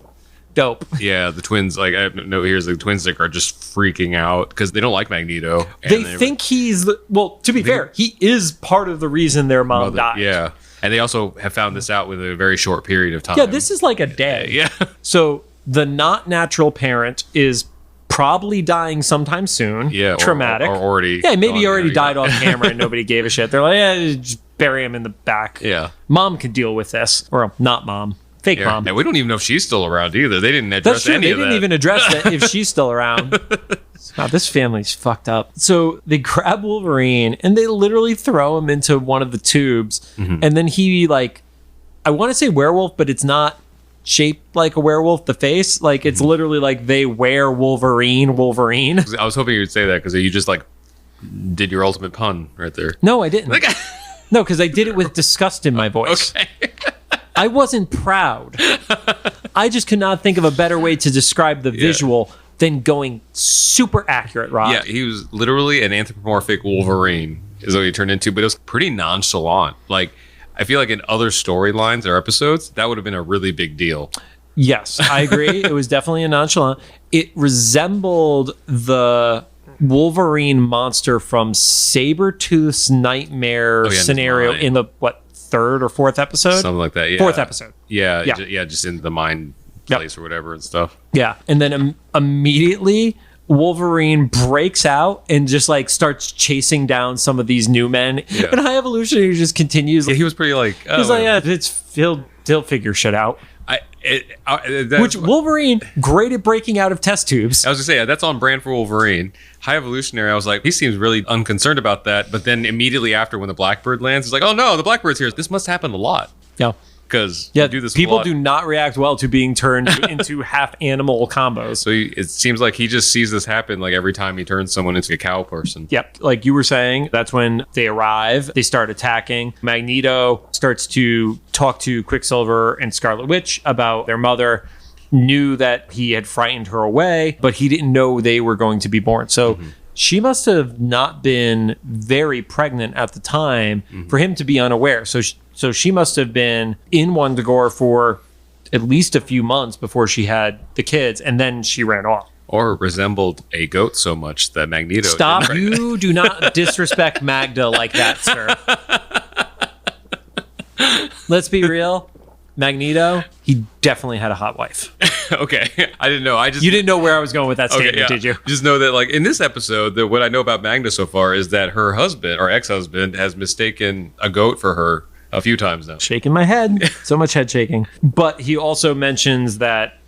Dope. Yeah, the twins, like, I know here's the twins that are just freaking out because they don't like Magneto. They think he's, well, to be fair, he is part of the reason their mom died. Yeah. And they also have found this out within a very short period of time. Yeah, this is like a day. Yeah. So the not natural parent is probably dying sometime soon. Yeah. Traumatic. Or already. Yeah, maybe he already died on camera and nobody gave a shit. They're like, yeah, just bury him in the back. Yeah. Mom can deal with this. Or not mom. Fake Yeah. mom. And we don't even know if she's still around either. They didn't address That's true. any They of that. didn't even address that if she's still around. Wow, this family's fucked up. So they grab Wolverine and they literally throw him into one of the tubes. Mm-hmm. And then he, like, I want to say werewolf, but it's not shaped like a werewolf, the face. Like, it's literally like they wear Wolverine. I was hoping you would say that because you just, like, did your ultimate pun right there. No, I didn't. No, because I did it with disgust in my voice. Okay. I wasn't proud. I just could not think of a better way to describe the visual than going super accurate, Rob. Yeah, he was literally an anthropomorphic Wolverine is what he turned into, but it was pretty nonchalant. Like, I feel like in other storylines or episodes, that would have been a really big deal. Yes, I agree. It was definitely a nonchalant. It resembled the Wolverine monster from Sabretooth's nightmare scenario in the, third or fourth episode? Something like that, yeah. Fourth episode. Yeah, just in the mind place or whatever and stuff. Yeah, and then immediately Wolverine breaks out and just like starts chasing down some of these new men. Yeah. And High Evolutionary just continues. Yeah, he was pretty like... He's like, yeah, he'll figure shit out. Which Wolverine, great at breaking out of test tubes. I was gonna say, that's on brand for Wolverine. High Evolutionary, I was like, he seems really unconcerned about that. But then immediately after, when the Blackbird lands, he's like, oh no, the Blackbird's here. This must happen a lot. Yeah. Because do this people do not react well to being turned into half animal combos. So it seems like he just sees this happen like every time he turns someone into a cow person. Yep. Like you were saying, that's when they arrive. They start attacking. Magneto starts to talk to Quicksilver and Scarlet Witch about their mother. Knew that he had frightened her away, but he didn't know they were going to be born. So she must have not been very pregnant at the time for him to be unaware. So she must have been in Wundagore for at least a few months before she had the kids, and then she ran off. Or resembled a goat so much that Magneto... Stop. You do not disrespect Magda like that, sir. Let's be real. Magneto, he definitely had a hot wife. Okay. I didn't know. You didn't know where I was going with that statement, did you? Just know that, like, in this episode, what I know about Magda so far is that her husband, or ex-husband, has mistaken a goat for her a few times now. Shaking my head. So much head shaking. But he also mentions that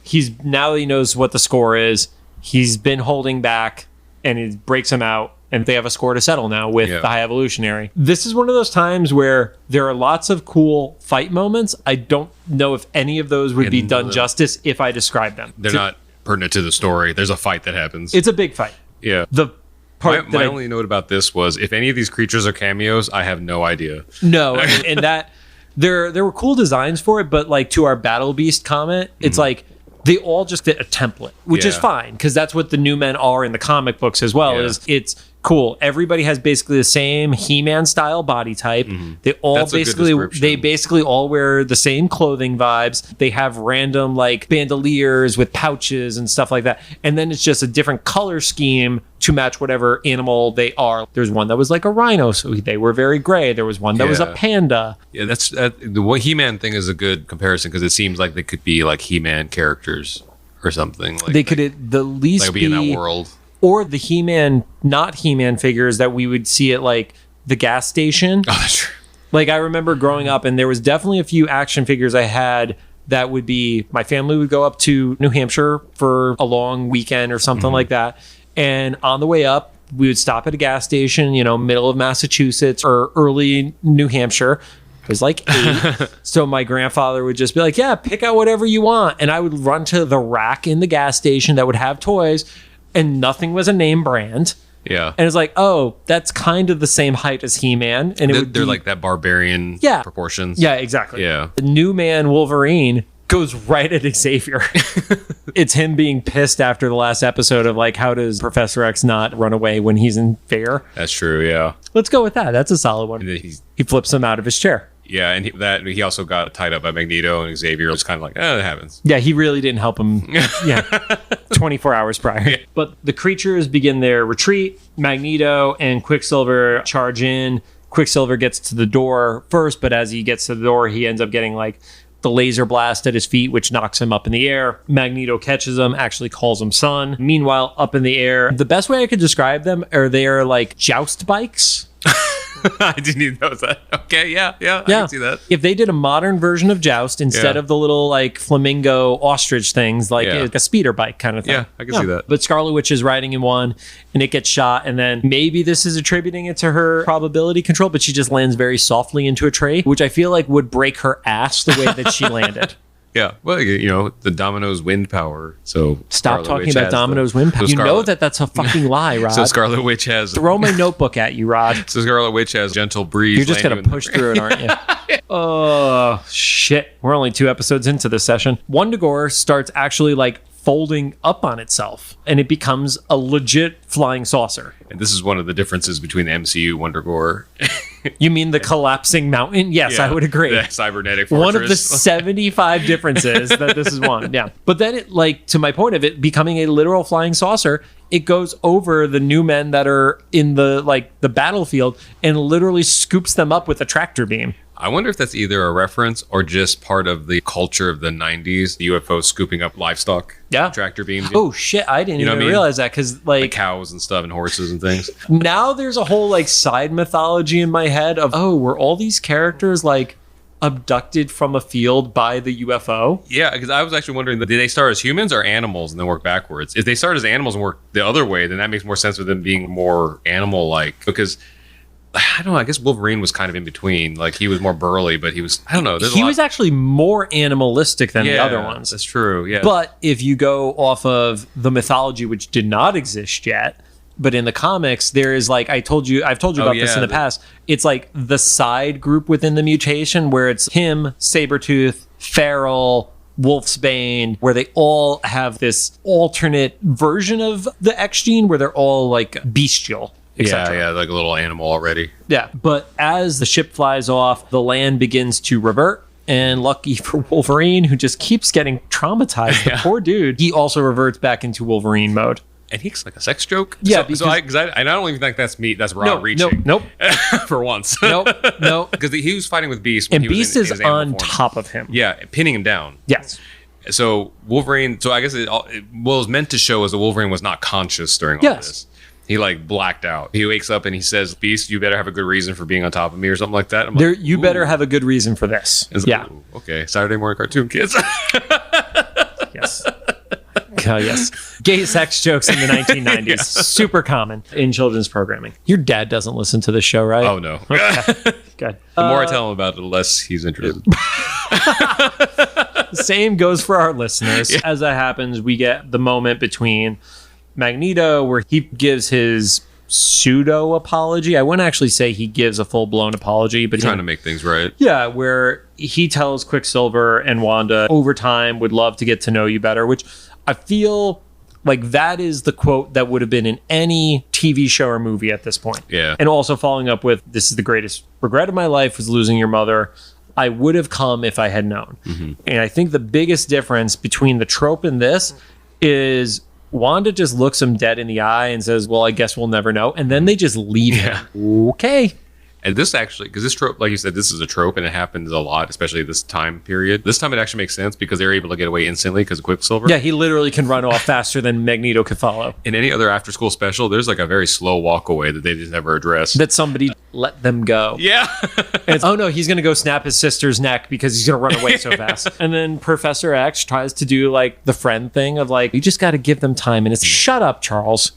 now that he knows what the score is, he's been holding back and it breaks him out. And they have a score to settle now with the High Evolutionary. This is one of those times where there are lots of cool fight moments. I don't know if any of those would be done justice if I describe them. They're not pertinent to the story. There's a fight that happens. It's a big fight. Yeah. The part my only note about this was if any of these creatures are cameos, I have no idea. No, and that there were cool designs for it, but like to our Battle Beast comment, it's like they all just fit a template, which is fine because that's what the new men are in the comic books as well. Is it's cool. Everybody has basically the same He-Man style body type. They all That's a good description. they basically all wear the same clothing vibes. They have random like bandoliers with pouches and stuff like that. And then it's just a different color scheme to match whatever animal they are. There's one that was like a rhino, so they were very gray. There was one that was a panda. Yeah, that's the He-Man thing is a good comparison because it seems like they could be like He-Man characters or something. Like They could at the least be in that world. Or the He-Man, not He-Man figures that we would see at like the gas station. Oh, that's true. Like I remember growing up, and there was definitely a few action figures I had that would be, my family would go up to New Hampshire for a long weekend or something like that. And on the way up, we would stop at a gas station, you know, middle of Massachusetts or early New Hampshire. I was like 8. So my grandfather would just be like, yeah, pick out whatever you want. And I would run to the rack in the gas station that would have toys, and nothing was a name brand. Yeah. And it's like, oh, that's kind of the same height as He-Man. And they're like that barbarian proportions. Yeah, exactly. Yeah. The new man Wolverine goes right at Xavier. It's him being pissed after the last episode of like, how does Professor X not run away when he's in fair? That's true, yeah. Let's go with that. That's a solid one. And He flips him out of his chair. yeah, and he also got tied up by Magneto, and Xavier was kind of like, oh, that happens. Yeah, he really didn't help him. Yeah, 24 hours prior. Yeah. But the creatures begin their retreat. Magneto and Quicksilver charge in. Quicksilver gets to the door first, but as he gets to the door, he ends up getting like the laser blast at his feet, which knocks him up in the air. Magneto catches him, actually calls him son. Meanwhile, up in the air, the best way I could describe them are they are like joust bikes. I didn't even know that. Okay, yeah, I can see that. If they did a modern version of Joust instead of the little like flamingo ostrich things, like a speeder bike kind of thing. Yeah, I can see that. But Scarlet Witch is riding in one, and it gets shot, and then maybe this is attributing it to her probability control, but she just lands very softly into a tree, which I feel like would break her ass the way that she landed. Yeah, well, you know, the Domino's wind power. So Stop Scarlet talking Witch about has Domino's wind power. So You know that's a fucking lie, Rod. So Scarlet Witch has... Throw my notebook at you, Rod. So Scarlet Witch has gentle breeze. You're just going to push through it, aren't you? Oh, shit. We're only 2 episodes into this session. Wundagore starts actually like folding up on itself, and it becomes a legit flying saucer. And this is one of the differences between the MCU Wundagore. You mean the collapsing mountain? Yes, I would agree. The cybernetic fortress. One of the 75 differences that this is one. Yeah. But then it, like, to my point of it becoming a literal flying saucer, it goes over the new men that are in the battlefield and literally scoops them up with a tractor beam. I wonder if that's either a reference or just part of the culture of the 90s, the UFO scooping up livestock. Yeah. Tractor beams. Oh, shit. I didn't even realize that because, like cows and stuff and horses and things. Now there's a whole, like, side mythology in my head of, were all these characters, like, abducted from a field by the UFO? Yeah, because I was actually wondering, did they start as humans or animals and then work backwards? If they start as animals and work the other way, then that makes more sense with them being more animal-like. Because... I don't know. I guess Wolverine was kind of in between. Like, he was more burly, but he was, I don't know. He was actually more animalistic than the other ones. That's true. Yeah. But if you go off of the mythology, which did not exist yet, but in the comics, there is like, I've told you about this in the past. It's like the side group within the mutation where it's him, Sabretooth, Feral, Wolfsbane, where they all have this alternate version of the X gene where they're all like bestial. Yeah, like a little animal already. Yeah, but as the ship flies off, the land begins to revert. And lucky for Wolverine, who just keeps getting traumatized, the poor dude, he also reverts back into Wolverine mode. And he's like a sex joke? Yeah, because I don't even think that's raw reaching. Nope. For once. Nope. Because he was fighting with Beast. When and Beast is on top of him. Yeah, pinning him down. Yes. So Wolverine, I guess it was meant to show as the Wolverine was not conscious during all this. He like blacked out. He wakes up and he says, "Beast, you better have a good reason for being on top of me," or something like that. You better have a good reason for this. Yeah. Okay. Saturday morning cartoon kids. Yes. Yes. Gay sex jokes in the 1990s. Yeah. Super common in children's programming. Your dad doesn't listen to this show, right? Oh, no. Okay. Good. The more I tell him about it, the less he's interested. Same goes for our listeners. Yeah. As that happens, we get the moment between Magneto where he gives his pseudo apology. I wouldn't actually say he gives a full-blown apology, but trying to make things right. Yeah, where he tells Quicksilver and Wanda over time would love to get to know you better, which I feel Like, that is the quote that would have been in any TV show or movie at this point. Yeah. And also following up with, this is the greatest regret of my life was losing your mother. I would have come if I had known. And I think the biggest difference between the trope and this is Wanda just looks him dead in the eye and says, well, I guess we'll never know. And then they just leave him. Okay. And this actually, because this trope, like you said, this is a trope and it happens a lot, especially this time period. This time it actually makes sense because they're able to get away instantly because of Quicksilver. Yeah, he literally can run off faster than Magneto could follow. In any other after school special, there's like a very slow walk away that they just never address. That somebody let them go. Yeah. And it's, oh no, he's going to go snap his sister's neck because he's going to run away so fast. And then Professor X tries to do like the friend thing of like, you just got to give them time. And it's, shut up, Charles.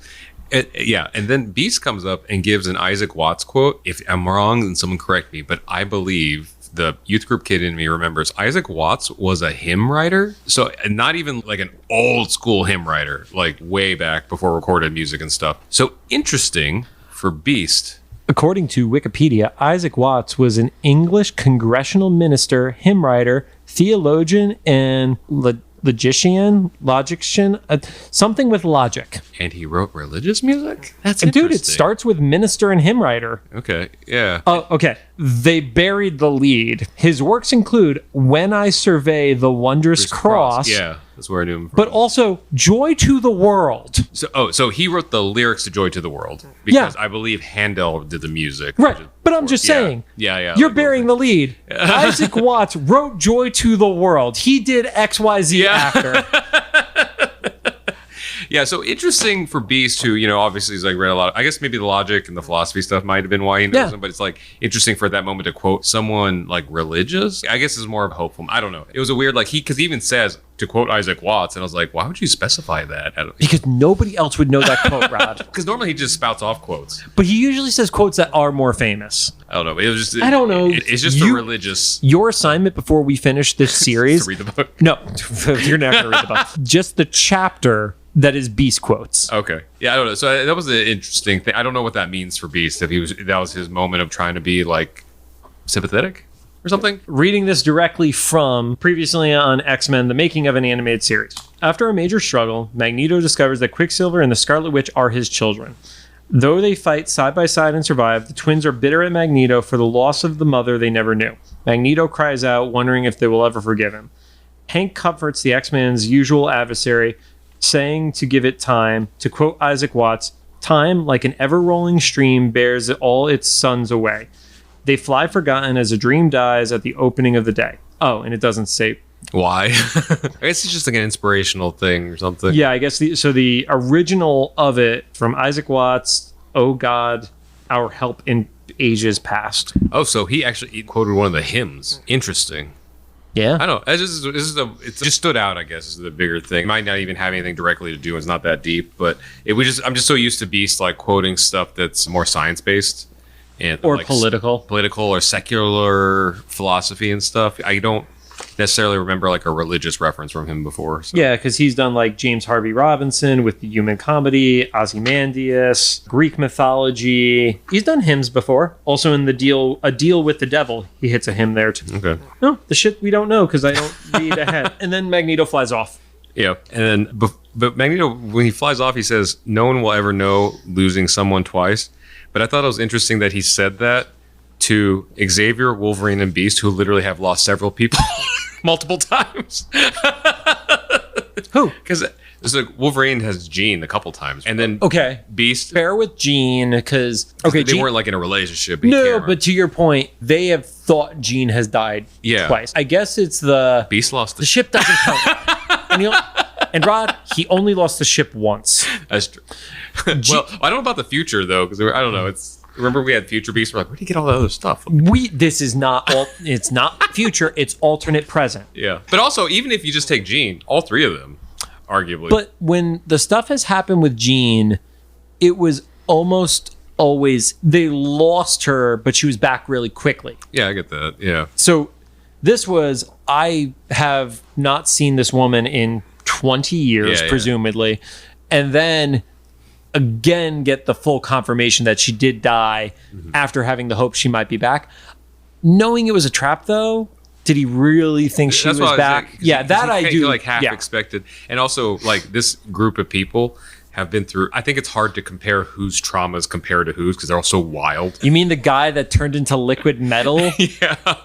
Yeah, and then Beast comes up and gives an Isaac Watts quote. If I'm wrong, then someone correct me, but I believe the youth group kid in me remembers Isaac Watts was a hymn writer. So not even like an old school hymn writer, like way back before recorded music and stuff. So interesting for Beast. According to Wikipedia, Isaac Watts was an English congressional minister, hymn writer, theologian, and logician, something with logic. And he wrote religious music? That's interesting. Dude, it interesting. starts with minister and hymn writer. Okay, yeah. Oh, okay. They buried the lead. His works include When I Survey the Wondrous Cross. Yeah, that's where I knew him from. But also Joy to the World. So he wrote the lyrics to Joy to the World. Because I believe Handel did the music. Right. But I'm just saying. Yeah. You're burying the lead. Isaac Watts wrote Joy to the World. He did XYZ after. Yeah, so interesting for Beast, who, obviously he's like read a lot. I guess maybe the logic and the philosophy stuff might have been why he knows him, but it's like interesting for that moment to quote someone like religious. I guess is more of hopeful. I don't know. It was a weird, like because he even says to quote Isaac Watts, and I was like, why would you specify that? Because nobody else would know that quote, Rod. Because normally he just spouts off quotes. But he usually says quotes that are more famous. I don't know. It was just. I don't know. It's just a religious. Your assignment before we finish this series. To read the book. No, you're not going to read the book. Just the chapter that is Beast quotes. Okay. Yeah, I don't know. So that was an interesting thing. I don't know what that means for Beast. If that was his moment of trying to be like sympathetic or something. Reading this directly from previously on X-Men, the making of an animated series. After a major struggle, Magneto discovers that Quicksilver and the Scarlet Witch are his children. Though they fight side by side and survive, the twins are bitter at Magneto for the loss of the mother they never knew. Magneto cries out, wondering if they will ever forgive him. Hank comforts the X-Men's usual adversary, saying to give it time. To quote Isaac Watts, time, like an ever-rolling stream, bears all its sons away. They fly forgotten as a dream dies at the opening of the day. Oh, and it doesn't say why. I guess it's just like an inspirational thing or something. Yeah, I guess the original of it from Isaac Watts, oh God, our help in ages past. Oh, so he actually quoted one of the hymns. Interesting. Yeah. I don't know. It just stood out, I guess, is the bigger thing. It might not even have anything directly to do. It's not that deep, but I'm just so used to Beast like quoting stuff that's more science-based. Or like political or secular philosophy and stuff. I don't necessarily remember like a religious reference from him before. So. Yeah, because he's done like James Harvey Robinson with the Human Comedy, Ozymandias, Greek mythology. He's done hymns before. Also in A Deal with the Devil, he hits a hymn there too. Okay. No, the shit we don't know because I don't read ahead. And then Magneto flies off. Yeah, and then but Magneto, when he flies off, he says, "No one will ever know losing someone twice." But I thought it was interesting that he said that to Xavier, Wolverine, and Beast, who literally have lost several people multiple times. Who? Because Wolverine has Jean a couple times, and then Beast. Fair with Jean, because they weren't like in a relationship. No, but to your point, they have thought Jean has died twice. I guess it's the Beast lost the ship doesn't count. And Rod, he only lost the ship once. That's true. Well, I don't know about the future though, because I don't know. Remember we had Future Beast. We're like, where do you get all that other stuff? This is not it's not future. It's alternate present. Yeah, but also even if you just take Jean, all three of them, arguably. But when the stuff has happened with Jean, it was almost always they lost her, but she was back really quickly. Yeah, I get that. Yeah. So this was I have not seen this woman in 20 years, presumably, and then again get the full confirmation that she did die after having the hope she might be back. Knowing it was a trap, though, Did he really think she was what I back? saying, Yeah, that I do. Like half expected. And also, like, this group of people have been through, I think it's hard to compare whose traumas compare to whose because they're all so wild. You mean the guy that turned into liquid metal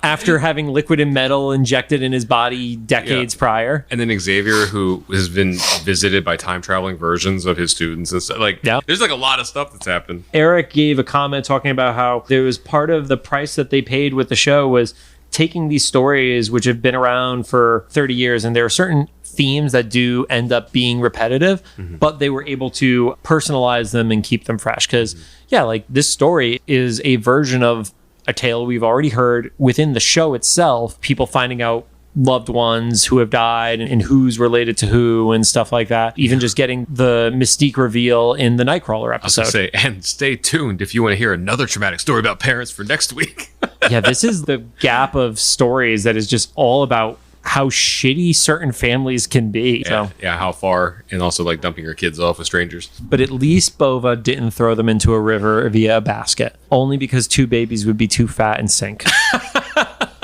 after having liquid and metal injected in his body decades prior? And then Xavier, who has been visited by time traveling versions of his students and stuff. Like, there's like a lot of stuff that's happened. Eric gave a comment talking about how there was part of the price that they paid with the show was taking these stories, which have been around for 30 years, and there are certain themes that do end up being repetitive, but they were able to personalize them and keep them fresh. Because, like this story is a version of a tale we've already heard within the show itself, people finding out loved ones who have died and who's related to who and stuff like that. Even just getting the Mystique reveal in the Nightcrawler episode. I was gonna say, and stay tuned if you want to hear another traumatic story about parents for next week. This is the gap of stories that is just all about how shitty certain families can be. How far, and also like dumping your kids off with strangers. But at least Bova didn't throw them into a river via a basket, only because 2 babies would be too fat and sink.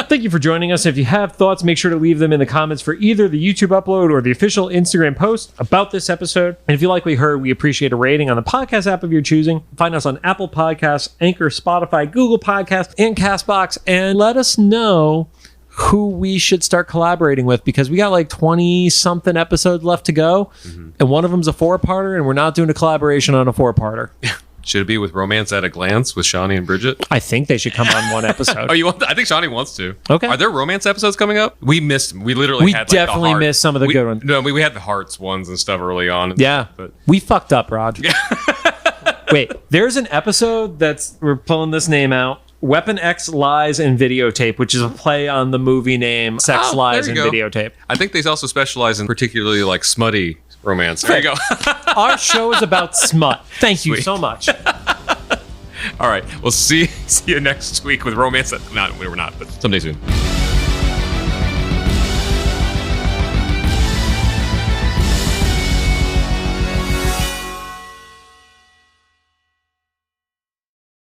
Thank you for joining us. If you have thoughts, make sure to leave them in the comments for either the YouTube upload or the official Instagram post about this episode. And if you like what you heard, we appreciate a rating on the podcast app of your choosing. Find us on Apple Podcasts, Anchor, Spotify, Google Podcasts, and CastBox. And let us know who we should start collaborating with, because we got like 20 something episodes left to go. And one of them's a 4-parter, and we're not doing a collaboration on a 4-parter. Should it be with Romance at a Glance with Shawnee and Bridget? I think they should come on one episode. You want? I think Shawnee wants to. Okay. Are there romance episodes coming up? We missed them. We literally had definitely missed some of the good ones. No, we had the hearts ones and stuff early on. But we fucked up, Rod. Wait, there's an episode we're pulling this name out. Weapon X Lies and Videotape, which is a play on the movie name Sex, Lies, and Videotape. I think they also specialize in particularly like smutty romance. There you go. Our show is about smut. Thank you so much. All right. We'll see you next week with romance. No, we're not, but someday soon.